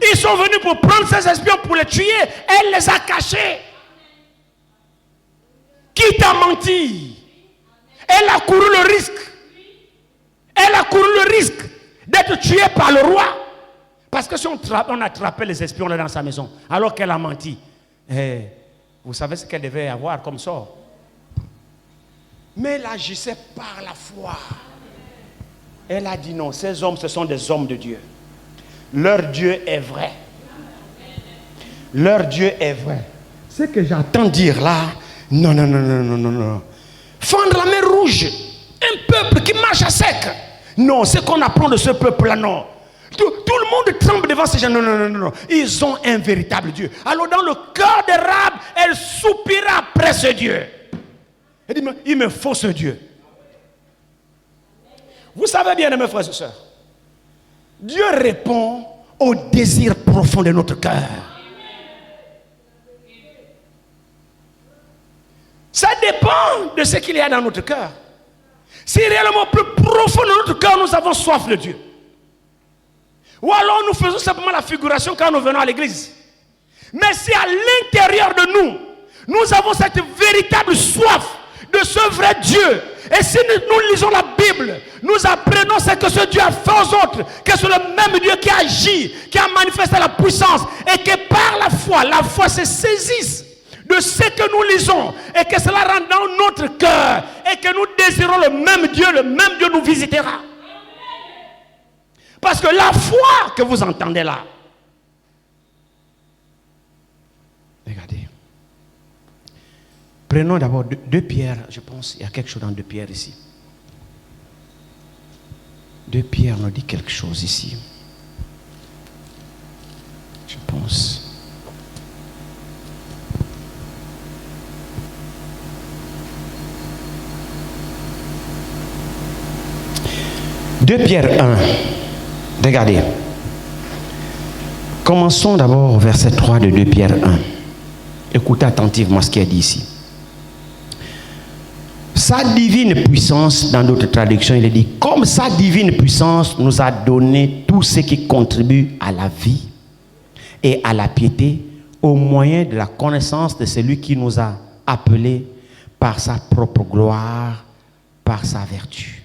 Ils sont venus pour prendre ces espions pour les tuer. Elle les a cachés. Qui t'a menti? Elle a couru le risque. Elle a couru le risque d'être tuée par le roi. Parce que si on attrapait les espions là dans sa maison, alors qu'elle a menti, vous savez ce qu'elle devait avoir comme sort. Mais elle agissait par la foi. Elle a dit non, ces hommes, ce sont des hommes de Dieu. Leur Dieu est vrai. Leur Dieu est vrai. Ce que j'entends dire là, non. Fendre la mer rouge, un peuple qui marche à sec. Non, ce qu'on apprend de ce peuple-là, non. Tout le monde tremble devant ces gens. Non. Ils ont un véritable Dieu. Alors dans le cœur de Rahab, elle soupira après ce Dieu. Elle dit, il me faut ce Dieu. Vous savez bien, mes frères et sœurs, Dieu répond au désir profond de notre cœur. Ça dépend de ce qu'il y a dans notre cœur. Si réellement plus profond de notre cœur, nous avons soif de Dieu. Ou alors nous faisons simplement la figuration quand nous venons à l'église. Mais si à l'intérieur de nous, nous avons cette véritable soif de ce vrai Dieu. Et si nous lisons la Bible, nous apprenons ce que ce Dieu a fait aux autres, que c'est le même Dieu qui agit, qui a manifesté la puissance, et que par la foi se saisisse de ce que nous lisons, et que cela rentre dans notre cœur, et que nous désirons le même Dieu nous visitera. Parce que la foi que vous entendez là, regardez. Prenons d'abord 2 Pierre, je pense, il y a quelque chose dans 2 Pierre ici. 2 Pierre nous dit quelque chose ici. Je pense. Pierre 1. Regardez. Commençons d'abord au verset 3 de 2 Pierre 1. Écoutez attentivement ce qui est dit ici. Sa divine puissance, dans d'autres traductions, il est dit, comme sa divine puissance nous a donné tout ce qui contribue à la vie et à la piété au moyen de la connaissance de celui qui nous a appelés par sa propre gloire, par sa vertu.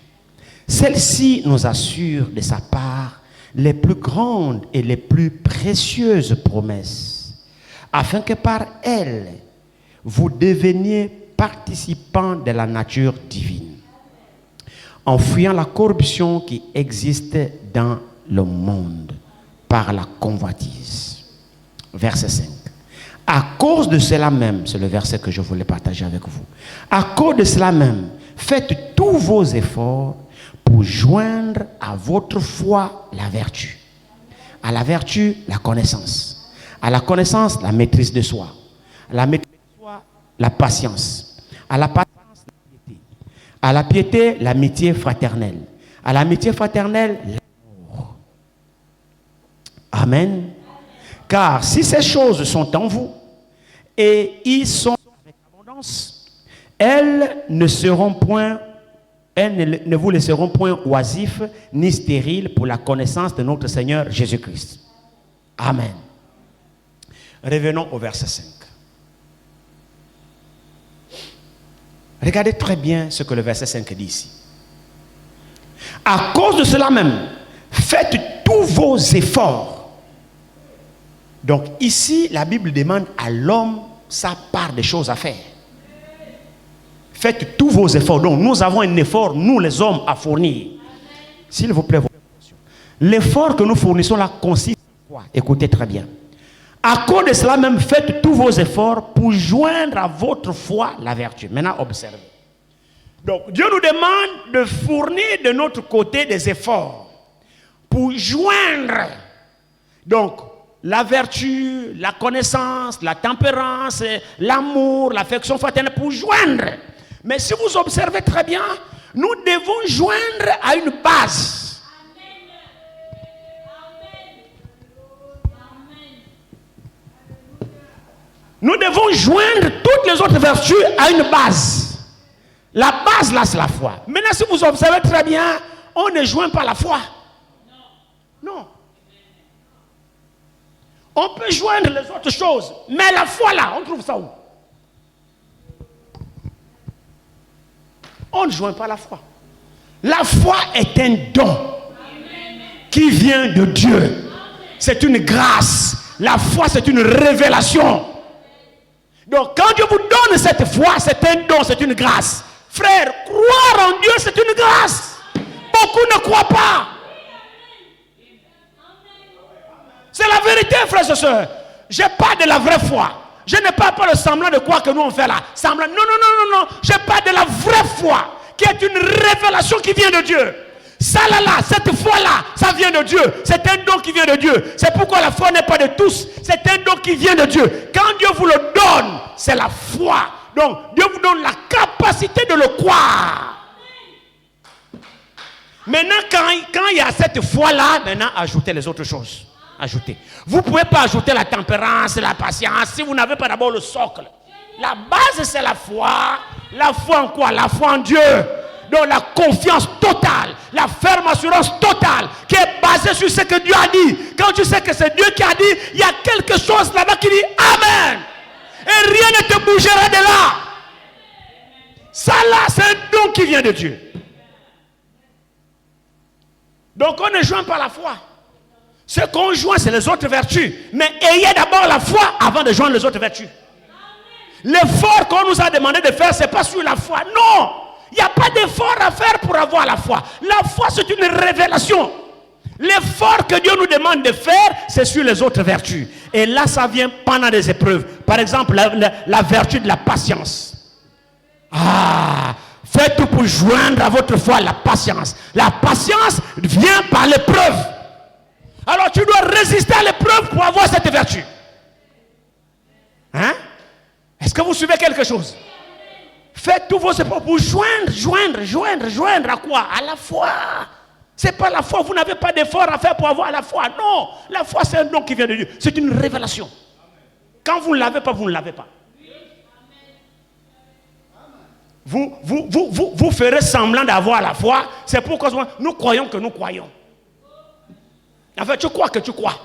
Celle-ci nous assure de sa part les plus grandes et les plus précieuses promesses, afin que par elle, vous deveniez participants de la nature divine, en fuyant la corruption qui existe dans le monde par la convoitise. Verset 5. À cause de cela même, c'est le verset que je voulais partager avec vous. À cause de cela même, faites tous vos efforts pour joindre à votre foi la vertu. À la vertu, la connaissance. À la connaissance, la maîtrise de soi. À la maîtrise de soi, la patience. À la patience, la piété. À la piété, l'amitié fraternelle. À l'amitié fraternelle, l'amour. Amen. Car si ces choses sont en vous et ils sont avec abondance, elles ne vous laisseront point oisifs ni stériles pour la connaissance de notre Seigneur Jésus-Christ. Amen. Revenons au verset 5. Regardez très bien ce que le verset 5 dit ici. À cause de cela même, faites tous vos efforts. Donc ici, la Bible demande à l'homme sa part des choses à faire. Faites tous vos efforts. Donc nous avons un effort, nous les hommes, à fournir. S'il vous plaît, l'effort que nous fournissons là consiste en quoi? Écoutez très bien. À cause de cela même, faites tous vos efforts pour joindre à votre foi la vertu. Maintenant, observez. Donc, Dieu nous demande de fournir de notre côté des efforts pour joindre, donc, la vertu, la connaissance, la tempérance, l'amour, l'affection fraternelle, pour joindre. Mais si vous observez très bien, nous devons joindre à une base. Nous devons joindre toutes les autres vertus à une base. La base, là, c'est la foi. Maintenant, si vous observez très bien, on ne joint pas la foi. Non. On peut joindre les autres choses, mais la foi, là, on trouve ça où? On ne joint pas la foi. La foi est un don qui vient de Dieu. C'est une grâce. La foi, c'est une révélation. Donc, quand Dieu vous donne cette foi, c'est un don, c'est une grâce. Frère, croire en Dieu, c'est une grâce. Beaucoup ne croient pas. C'est la vérité, frères et sœurs. Je n'ai pas de la vraie foi. Je n'ai pas le semblant de quoi que nous on fait là. Semblant. Non. Je pas de la vraie foi, qui est une révélation qui vient de Dieu. Ça là, cette foi-là, ça vient de Dieu. C'est un don qui vient de Dieu. C'est pourquoi la foi n'est pas de tous. C'est un don qui vient de Dieu. Quand Dieu vous le donne, c'est la foi. Donc, Dieu vous donne la capacité de le croire. Maintenant, quand il y a cette foi-là, maintenant, ajoutez les autres choses. Ajoutez. Vous ne pouvez pas ajouter la tempérance, la patience, si vous n'avez pas d'abord le socle. La base, c'est la foi. La foi en quoi? La foi en Dieu. Donc la confiance totale, la ferme assurance totale qui est basée sur ce que Dieu a dit. Quand tu sais que c'est Dieu qui a dit, il y a quelque chose là-bas qui dit Amen. Et rien ne te bougera de là. Ça là, c'est un don qui vient de Dieu. Donc on ne joint pas la foi. Ce qu'on joint, c'est les autres vertus. Mais ayez d'abord la foi avant de joindre les autres vertus. L'effort qu'on nous a demandé de faire, ce n'est pas sur la foi. Non! Il n'y a pas d'effort à faire pour avoir la foi. La foi, c'est une révélation. L'effort que Dieu nous demande de faire, c'est sur les autres vertus. Et là, ça vient pendant des épreuves. Par exemple, la vertu de la patience. Faites tout pour joindre à votre foi la patience. La patience vient par l'épreuve. Alors, tu dois résister à l'épreuve pour avoir cette vertu. Hein? Est-ce que vous suivez quelque chose? Faites tous vos efforts pour joindre à quoi? À la foi. Ce n'est pas la foi, vous n'avez pas d'effort à faire pour avoir la foi. Non, la foi c'est un don qui vient de Dieu. C'est une révélation. Quand vous ne l'avez pas, vous ne l'avez pas. Vous ferez semblant d'avoir la foi. C'est pourquoi nous croyons que nous croyons. En fait, tu crois que tu crois.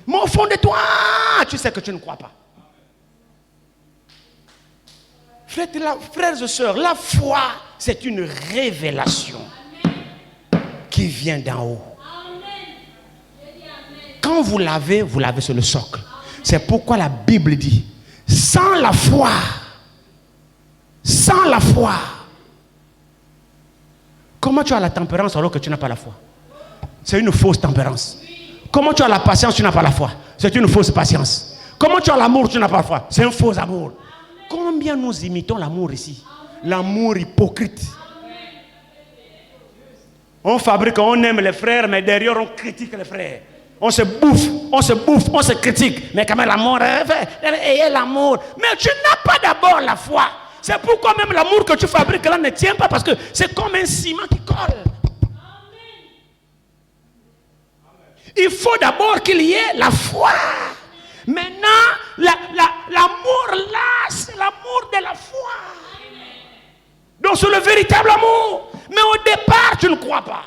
Mais au fond de toi, tu sais que tu ne crois pas. Frères et sœurs, la foi, c'est une révélation qui vient d'en haut. Quand vous l'avez sur le socle. C'est pourquoi la Bible dit, sans la foi, comment tu as la tempérance alors que tu n'as pas la foi? C'est une fausse tempérance. Comment tu as la patience, tu n'as pas la foi? C'est une fausse patience. Comment tu as l'amour, tu n'as pas la foi? C'est un faux amour. Combien nous imitons l'amour ici? L'amour hypocrite. On fabrique, on aime les frères, mais derrière on critique les frères. On se bouffe, on se critique. Mais quand même l'amour, ayez l'amour. Mais tu n'as pas d'abord la foi. C'est pourquoi même l'amour que tu fabriques là ne tient pas, parce que c'est comme un ciment qui colle. Il faut d'abord qu'il y ait la foi. Maintenant, l'amour là, c'est l'amour de la foi. Donc c'est le véritable amour. Mais au départ, tu ne crois pas.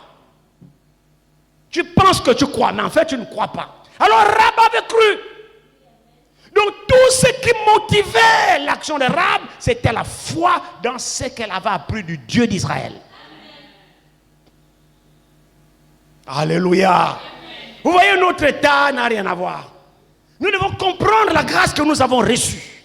Tu penses que tu crois, mais en fait, tu ne crois pas. Alors Rahab avait cru. Donc tout ce qui motivait l'action de Rahab, c'était la foi dans ce qu'elle avait appris du Dieu d'Israël. Alléluia. Vous voyez, notre état n'a rien à voir. Nous devons comprendre la grâce que nous avons reçue.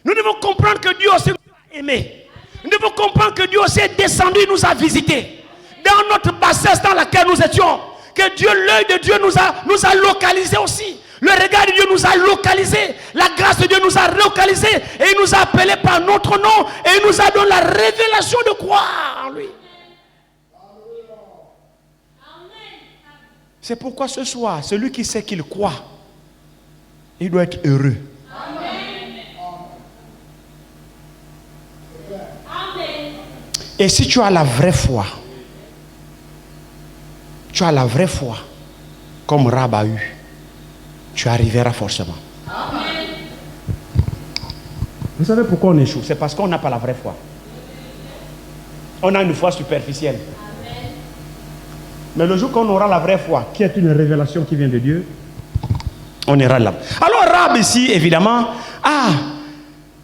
Nous devons comprendre que Dieu aussi nous a aimés. Nous devons comprendre que Dieu aussi est descendu et nous a visités. Dans notre bassesse dans laquelle nous étions, que Dieu, l'œil de Dieu nous a localisés aussi. Le regard de Dieu nous a localisés. La grâce de Dieu nous a localisés. Et il nous a appelés par notre nom. Et il nous a donné la révélation de croire en lui. C'est pourquoi ce soir, celui qui sait qu'il croit, il doit être heureux. Et si tu as la vraie foi, comme Rahab a eu, tu arriveras forcément. Amen. Vous savez pourquoi on échoue? C'est parce qu'on n'a pas la vraie foi. On a une foi superficielle. Amen. Mais le jour qu'on aura la vraie foi, qui est une révélation qui vient de Dieu, on ira là. Alors Rahab ici, évidemment, a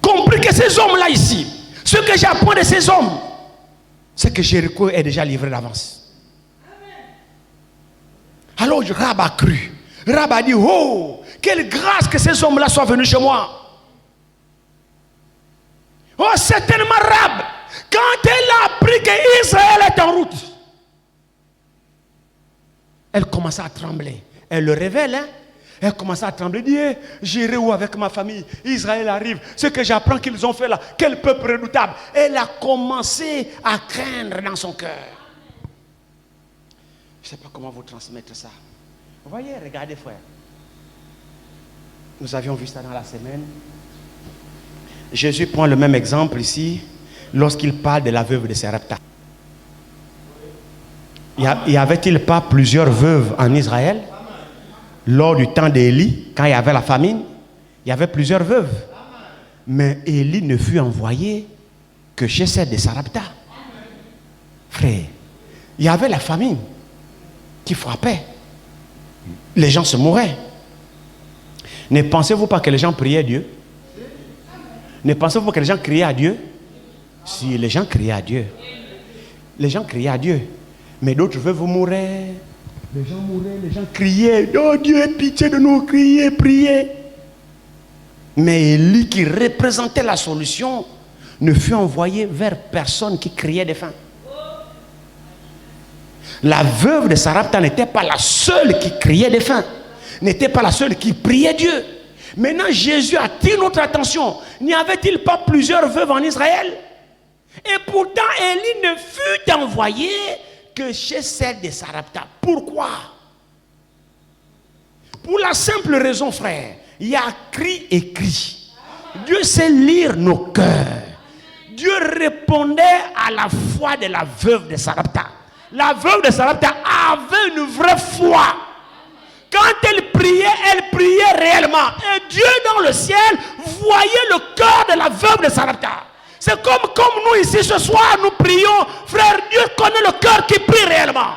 compris que ces hommes-là ici, ce que j'apprends de ces hommes, c'est que Jéricho est déjà livré d'avance. Alors Rab a cru. Rab a dit, oh, quelle grâce que ces hommes-là soient venus chez moi. Oh, certainement Rab, quand elle a appris qu'Israël est en route, elle commença à trembler. Elle le révèle, hein? Elle commença à trembler, dit, j'irai où avec ma famille? Israël arrive. Ce que j'apprends qu'ils ont fait là, quel peuple redoutable. Elle a commencé à craindre dans son cœur. Je ne sais pas comment vous transmettre ça. Vous voyez, regardez frère. Nous avions vu ça dans la semaine. Jésus prend le même exemple ici lorsqu'il parle de la veuve de Sarepta. Y avait-il pas plusieurs veuves en Israël? Lors du temps d'Élie, quand il y avait la famine, il y avait plusieurs veuves. Mais Élie ne fut envoyé que chez celle de Sarepta. Frère, il y avait la famine qui frappait. Les gens se mouraient. Ne pensez-vous pas que les gens priaient Dieu? Ne pensez-vous pas que les gens criaient à Dieu? Si, les gens criaient à Dieu. Les gens criaient à Dieu. Mais d'autres veuves mouraient. Les gens mouraient, les gens criaient. Oh Dieu, aie pitié de nous, crier, prier. Mais Élie, qui représentait la solution, ne fut envoyé vers personne qui criait de faim. La veuve de Sarepta n'était pas la seule qui criait de faim, n'était pas la seule qui priait Dieu. Maintenant, Jésus attire notre attention. N'y avait-il pas plusieurs veuves en Israël? Et pourtant, Élie ne fut envoyé que chez celle de Sarepta. Pourquoi? Pour la simple raison, frère, il y a écrit. Dieu sait lire nos cœurs. Dieu répondait à la foi de la veuve de Sarepta. La veuve de Sarepta avait une vraie foi. Quand elle priait réellement. Et Dieu dans le ciel voyait le cœur de la veuve de Sarepta. C'est comme nous ici ce soir, nous prions. Frère, Dieu connaît le cœur qui prie réellement.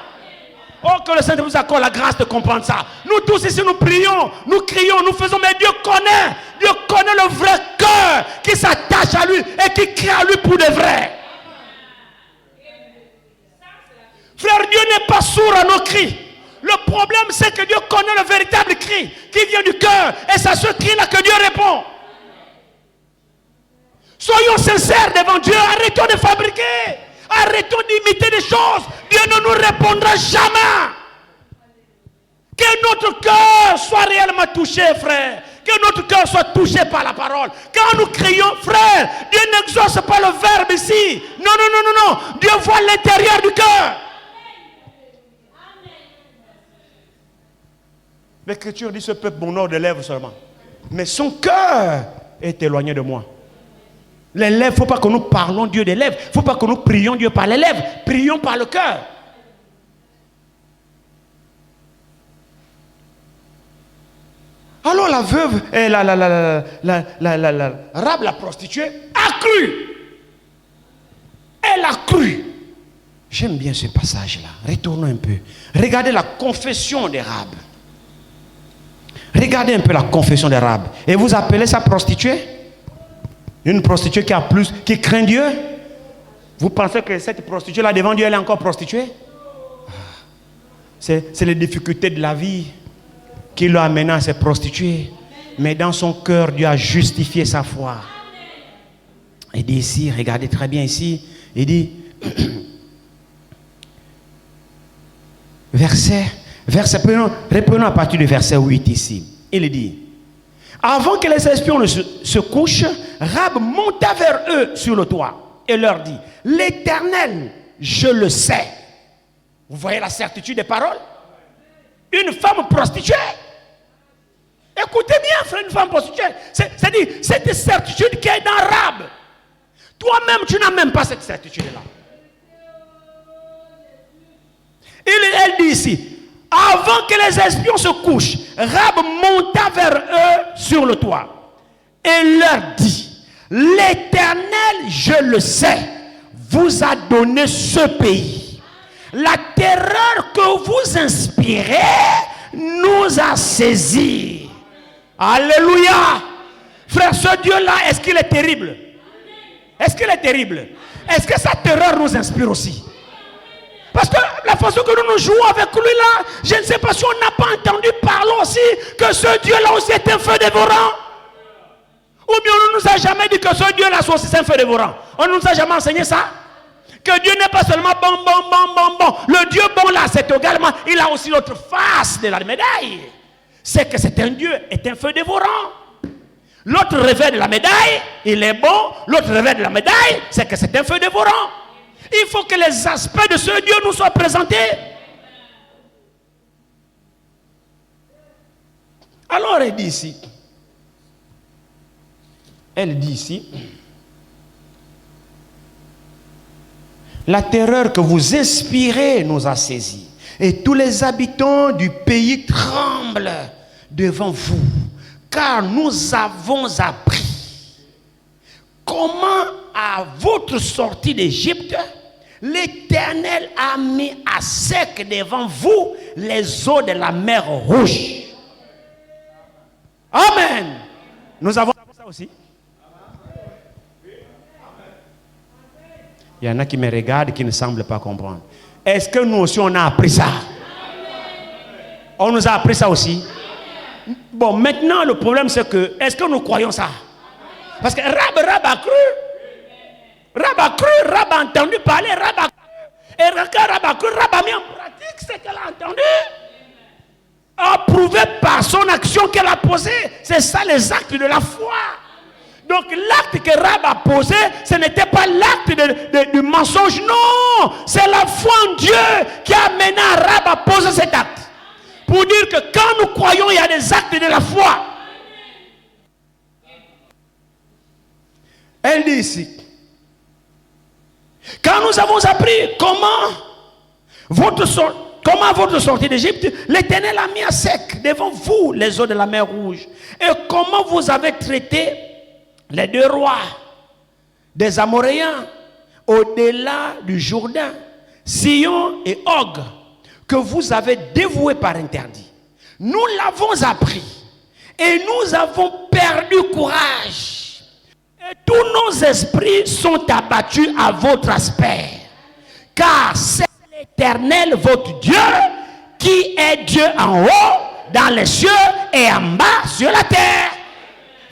Oh, que le Seigneur vous accorde la grâce de comprendre ça. Nous tous ici, nous prions, nous crions, nous faisons, mais Dieu connaît le vrai cœur qui s'attache à lui et qui crie à lui pour de vrai. Frère, Dieu n'est pas sourd à nos cris. Le problème, c'est que Dieu connaît le véritable cri qui vient du cœur. Et c'est à ce cri-là que Dieu répond. Soyons sincères devant Dieu. Arrêtons de fabriquer. Arrêtons d'imiter des choses. Dieu ne nous répondra jamais. Que notre cœur soit réellement touché, frère. Que notre cœur soit touché par la parole. Quand nous crions, frère, Dieu n'exauce pas le verbe ici. Non. Dieu voit l'intérieur du cœur. L'Écriture dit, ce peuple m'honore de lèvres seulement. Mais son cœur est éloigné de moi. Les lèvres, il ne faut pas que nous parlons Dieu des lèvres. Il ne faut pas que nous prions Dieu par les lèvres. Prions par le cœur. Alors la veuve, Rab, la prostituée, a cru. Elle a cru. J'aime bien ce passage-là. Retournons un peu. Regardez la confession de Rab. Regardez un peu la confession de Rab. Et vous appelez ça prostituée? Une prostituée qui craint Dieu? Vous pensez que cette prostituée-là devant Dieu, elle est encore prostituée? C'est les difficultés de la vie qui l'ont amené à se prostituer. Mais dans son cœur, Dieu a justifié sa foi. Il dit ici, regardez très bien ici, il dit, reprenons à partir du verset 8 ici. Il dit, avant que les espions ne se couchent, Rab monta vers eux sur le toit et leur dit, l'Éternel, je le sais. Vous voyez la certitude des paroles? Une femme prostituée. Écoutez bien, frère, une femme prostituée. C'est-à-dire, cette certitude qui est dans Rab. Toi-même, tu n'as même pas cette certitude-là. Elle dit ici, avant que les espions se couchent, Rab monta vers eux sur le toit et leur dit, l'Éternel, je le sais, vous a donné ce pays. La terreur que vous inspirez nous a saisis. Alléluia. Frère, ce Dieu-là, est-ce qu'il est terrible? Est-ce qu'il est terrible? Est-ce que sa terreur nous inspire aussi? Parce que la façon que nous jouons avec lui là, je ne sais pas si on n'a pas entendu parler aussi que ce Dieu-là aussi est un feu dévorant. Ou bien on ne nous a jamais dit que ce Dieu-là soit aussi un feu dévorant. On ne nous a jamais enseigné ça. Que Dieu n'est pas seulement bon. Le Dieu bon là, c'est également, il a aussi l'autre face de la médaille. C'est que c'est un Dieu, est un feu dévorant. L'autre revers de la médaille, il est bon. L'autre revers de la médaille, c'est que c'est un feu dévorant. Il faut que les aspects de ce Dieu nous soient présentés. Alors elle dit ici, la terreur que vous inspirez nous a saisis, et tous les habitants du pays tremblent devant vous, car nous avons appris comment à votre sortie d'Égypte, l'Éternel a mis à sec devant vous les eaux de la mer Rouge. Amen. Nous avons ça aussi. Il y en a qui me regardent et qui ne semblent pas comprendre. Est-ce que nous aussi on a appris ça? On nous a appris ça aussi. Bon, maintenant le problème c'est que, est-ce que nous croyons ça? Parce que Rab a cru. Rab a entendu parler, Rab a cru. Et quand Rab a cru, Rab a mis en pratique ce qu'elle a entendu. Approuvé par son action qu'elle a posée. C'est ça les actes de la foi. Donc l'acte que Rab a posé, ce n'était pas l'acte du mensonge, non. C'est la foi en Dieu qui a amené Rab à poser cet acte. Pour dire que quand nous croyons, il y a des actes de la foi. Elle dit ici, quand nous avons appris comment votre sortie d'Égypte, l'Éternel a mis à sec devant vous les eaux de la mer Rouge. Et comment vous avez traité les deux rois des Amoréens au-delà du Jourdain, Sihon et Og, que vous avez dévoués par interdit. Nous l'avons appris et nous avons perdu courage. Et tous nos esprits sont abattus à votre aspect. Car c'est l'Éternel, votre Dieu, qui est Dieu en haut, dans les cieux, et en bas, sur la terre.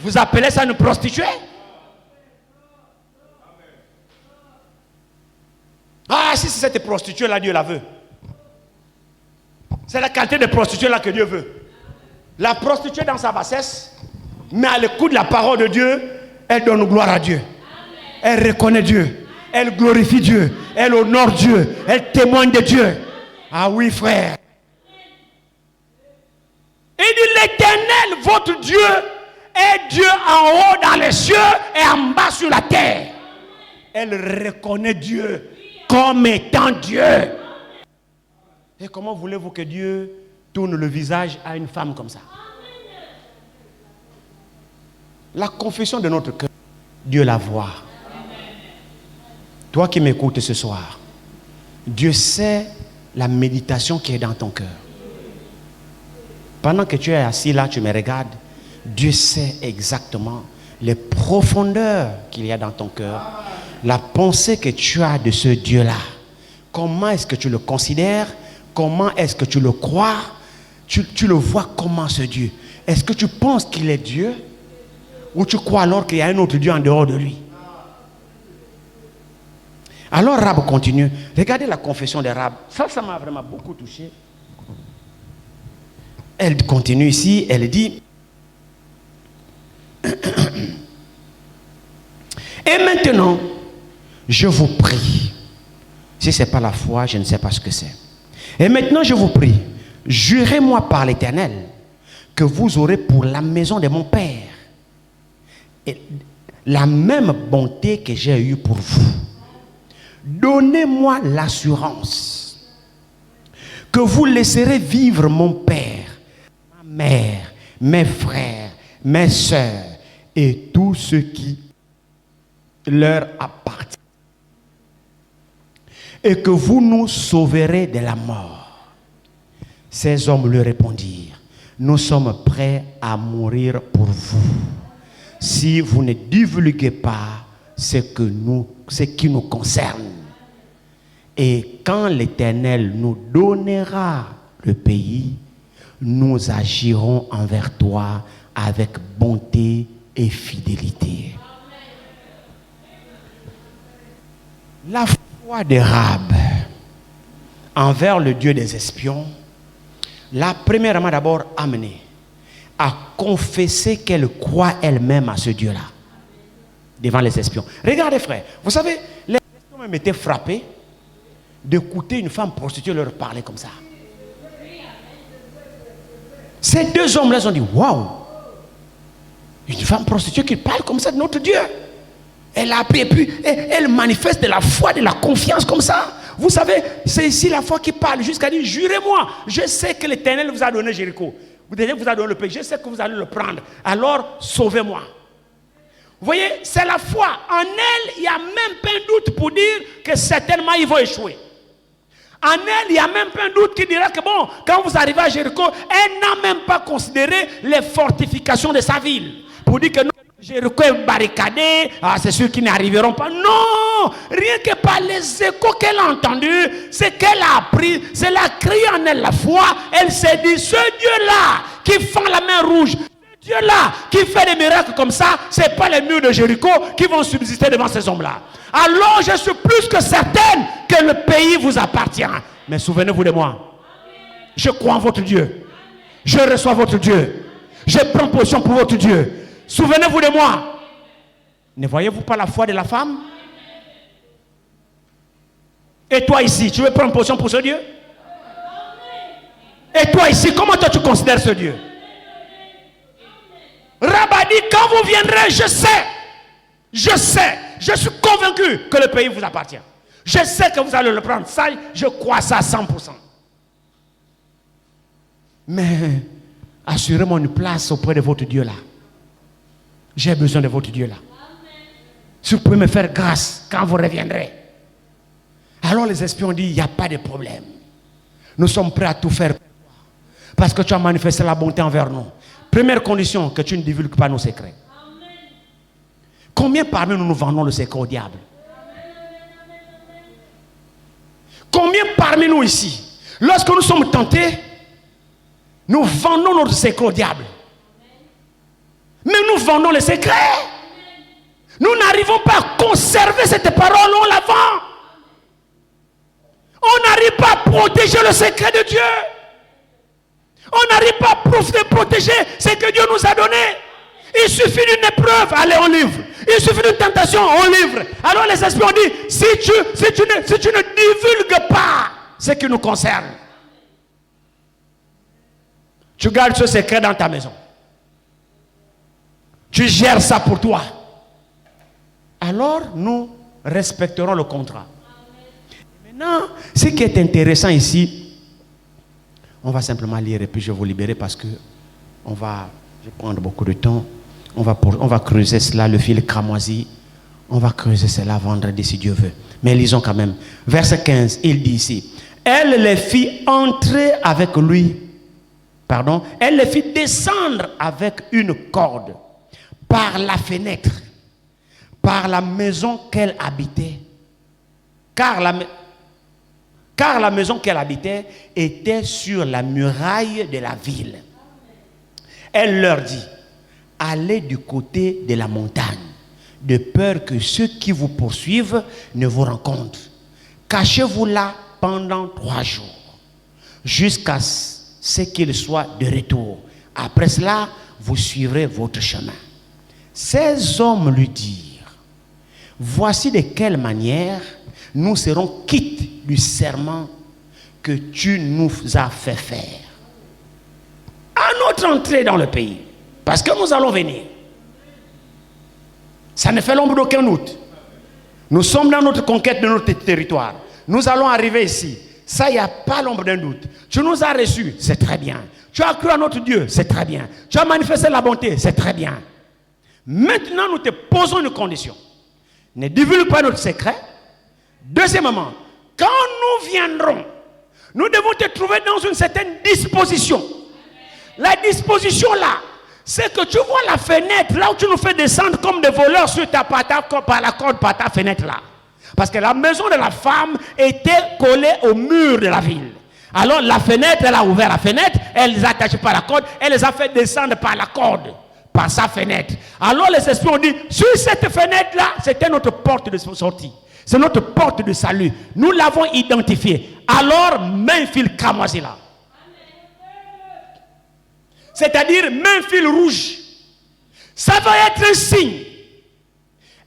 Vous appelez ça une prostituée? Ah, si c'est cette prostituée-là, Dieu la veut. C'est la qualité de prostituée-là que Dieu veut. La prostituée dans sa bassesse, mais à l'écoute de la parole de Dieu, elle donne gloire à Dieu. Elle reconnaît Dieu. Elle glorifie Dieu. Elle honore Dieu. Elle témoigne de Dieu. Ah oui, frère. Il dit l'Éternel, votre Dieu, est Dieu en haut dans les cieux et en bas sur la terre. Elle reconnaît Dieu comme étant Dieu. Et comment voulez-vous que Dieu tourne le visage à une femme comme ça? La confession de notre cœur, Dieu la voit. Toi qui m'écoutes ce soir, Dieu sait la méditation qui est dans ton cœur. Pendant que tu es assis là, tu me regardes, Dieu sait exactement les profondeurs qu'il y a dans ton cœur, la pensée que tu as de ce Dieu-là. Comment est-ce que tu le considères? Comment est-ce que tu le crois? Tu le vois comment ce Dieu? Est-ce que tu penses qu'il est Dieu? Ou tu crois alors qu'il y a un autre Dieu en dehors de lui? Alors Rab continue. Regardez la confession de Rab. Ça m'a vraiment beaucoup touché. Elle continue ici, elle dit et maintenant, je vous prie. Si ce n'est pas la foi, je ne sais pas ce que c'est. Et maintenant, je vous prie, jurez-moi par l'Éternel que vous aurez pour la maison de mon Père et la même bonté que j'ai eue pour vous. Donnez-moi l'assurance que vous laisserez vivre mon Père, ma mère, mes frères, mes sœurs et tout ce qui leur appartient. Et que vous nous sauverez de la mort. Ces hommes lui répondirent, nous sommes prêts à mourir pour vous, si vous ne divulguez pas ce que nous ce qui nous concerne. Et quand l'Éternel nous donnera le pays, nous agirons envers toi avec bonté et fidélité. La foi de Rahab envers le Dieu des espions l'a premièrement d'abord amenée à confesser qu'elle croit elle-même à ce Dieu-là devant les espions. Regardez frère, vous savez, les espions même étaient frappés d'écouter une femme prostituée leur parler comme ça. Ces deux hommes-là ont dit, waouh, une femme prostituée qui parle comme ça de notre Dieu. Elle a appris et puis elle manifeste de la foi, de la confiance comme ça. Vous savez, c'est ici la foi qui parle jusqu'à dire, jurez-moi, je sais que l'Éternel vous a donné Jéricho. Vous a donné le pays, je sais que vous allez le prendre. Alors, sauvez-moi. Vous voyez, c'est la foi. En elle, il n'y a même pas un doute pour dire que certainement ils vont échouer. En elle, il n'y a même pas un doute qui dira que bon, quand vous arrivez à Jéricho, elle n'a même pas considéré les fortifications de sa ville. Pour dire que non, Jéricho est barricadé, c'est ceux qui n'arriveront pas. Non, rien que par les échos qu'elle a entendus, c'est qu'elle a appris, c'est la crié en elle la foi. Elle s'est dit, ce Dieu-là qui fend la main rouge, ce Dieu-là qui fait des miracles comme ça, ce n'est pas les murs de Jéricho qui vont subsister devant ces hommes-là. Alors je suis plus que certaine que le pays vous appartient. Mais souvenez-vous de moi. Je crois en votre Dieu. Je reçois votre Dieu. Je prends position pour votre Dieu. Souvenez-vous de moi. Ne voyez-vous pas la foi de la femme? Et toi ici, tu veux prendre position pour ce Dieu? Et toi ici, comment toi tu considères ce Dieu? Rahab dit, quand vous viendrez, je sais, je suis convaincu que le pays vous appartient. Je sais que vous allez le prendre. Ça, je crois ça à 100%. Mais assurez-moi une place auprès de votre Dieu là. J'ai besoin de votre Dieu là. Si vous pouvez me faire grâce quand vous reviendrez. Alors les espions ont dit, il n'y a pas de problème. Nous sommes prêts à tout faire. Parce que tu as manifesté la bonté envers nous. Première condition, que tu ne divulgues pas nos secrets. Combien parmi nous vendons le secret au diable? Combien parmi nous ici, lorsque nous sommes tentés, nous vendons notre secret au diable? Mais nous vendons les secrets. Nous n'arrivons pas à conserver cette parole, on la vend. On n'arrive pas à protéger le secret de Dieu. On n'arrive pas à protéger ce que Dieu nous a donné. Il suffit d'une épreuve, allez, on livre. Il suffit d'une tentation, on livre. Alors les espions ont dit, si tu ne divulgues pas ce qui nous concerne, tu gardes ce secret dans ta maison. Tu gères ça pour toi. Alors nous respecterons le contrat. Maintenant, ce qui est intéressant ici, on va simplement lire et puis je vais vous libérer parce que je vais prendre beaucoup de temps. On va creuser cela, le fil cramoisi. On va creuser cela vendredi si Dieu veut. Mais lisons quand même. Verset 15, il dit ici, elle les fit entrer avec lui. Pardon, elle les fit descendre avec une corde par la fenêtre, par la maison qu'elle habitait. Car la maison qu'elle habitait était sur la muraille de la ville. Elle leur dit, allez du côté de la montagne, de peur que ceux qui vous poursuivent ne vous rencontrent. Cachez-vous là pendant 3 jours, jusqu'à ce qu'il soit de retour. Après cela, vous suivrez votre chemin. Ces hommes lui dirent, voici de quelle manière nous serons quittes du serment que tu nous as fait faire à notre entrée dans le pays, parce que nous allons venir. Ça ne fait l'ombre d'aucun doute. Nous sommes dans notre conquête de notre territoire. Nous allons arriver ici. Ça, il n'y a pas l'ombre d'un doute. Tu nous as reçus, c'est très bien. Tu as cru à notre Dieu, c'est très bien. Tu as manifesté la bonté, c'est très bien. Maintenant, nous te posons une condition. Ne divulgue pas notre secret. Deuxièmement, quand nous viendrons, nous devons te trouver dans une certaine disposition. La disposition là, c'est que tu vois la fenêtre, là où tu nous fais descendre comme des voleurs sur par la corde par ta fenêtre là. Parce que la maison de la femme était collée au mur de la ville. Alors la fenêtre, elle a ouvert la fenêtre, elle les a attachés par la corde, elle les a fait descendre par la corde, par sa fenêtre. Alors les esprits ont dit, sur cette fenêtre-là, c'était notre porte de sortie. C'est notre porte de salut. Nous l'avons identifiée. Alors, mets un fil cramoisi là. C'est-à-dire, mets un fil rouge. Ça va être un signe.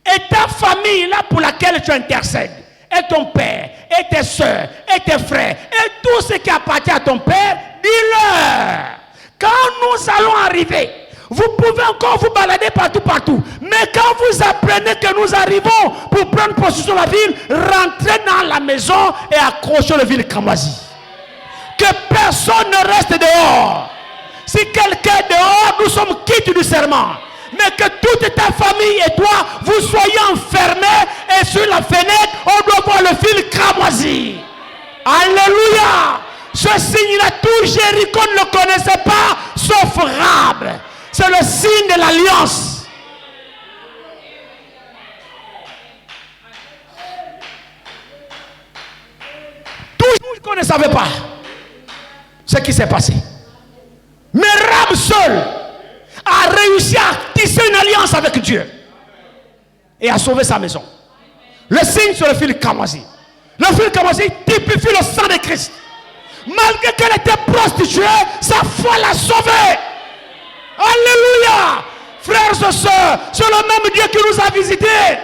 Et ta famille là pour laquelle tu intercèdes, et ton père, et tes soeurs, et tes frères, et tout ce qui appartient à ton père, dis-leur. Quand nous allons arriver, vous pouvez encore vous balader partout. Mais quand vous apprenez que nous arrivons pour prendre possession de la ville, rentrez dans la maison et accrochez le ville cramoisi. Que personne ne reste dehors. Si quelqu'un est dehors, nous sommes quittes du serment. Mais que toute ta famille et toi, vous soyez enfermés et sur la fenêtre, on doit voir le fil cramoisi. Alléluia. Ce signe-là, tout Jéricho ne le connaissait pas, sauf Rahab. C'est le signe de l'alliance. Tout Jéricho ne savait pas ce qui s'est passé. Mais Rahab seul a réussi à tisser une alliance avec Dieu et à sauver sa maison. Le signe sur le fil cramoisi. Le fil cramoisi typifie le sang de Christ. Malgré qu'elle était prostituée, sa foi l'a sauvée. Alléluia. Frères et sœurs, c'est le même Dieu qui nous a visités.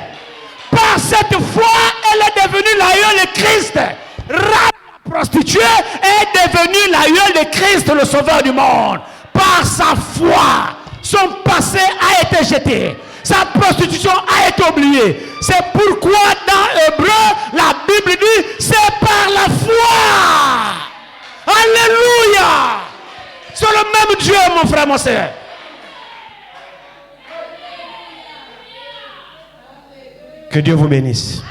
Par cette foi, elle est devenue l'aïeule de Christ. Rahab, la prostituée, est devenue l'aïeule de Christ, le sauveur du monde. Par sa foi, son passé a été jeté. Sa prostitution a été oubliée. C'est pourquoi dans Hébreu, la Bible dit, c'est par la foi. Alléluia. C'est le même Dieu, mon frère, mon sœur. Que Dieu vous bénisse.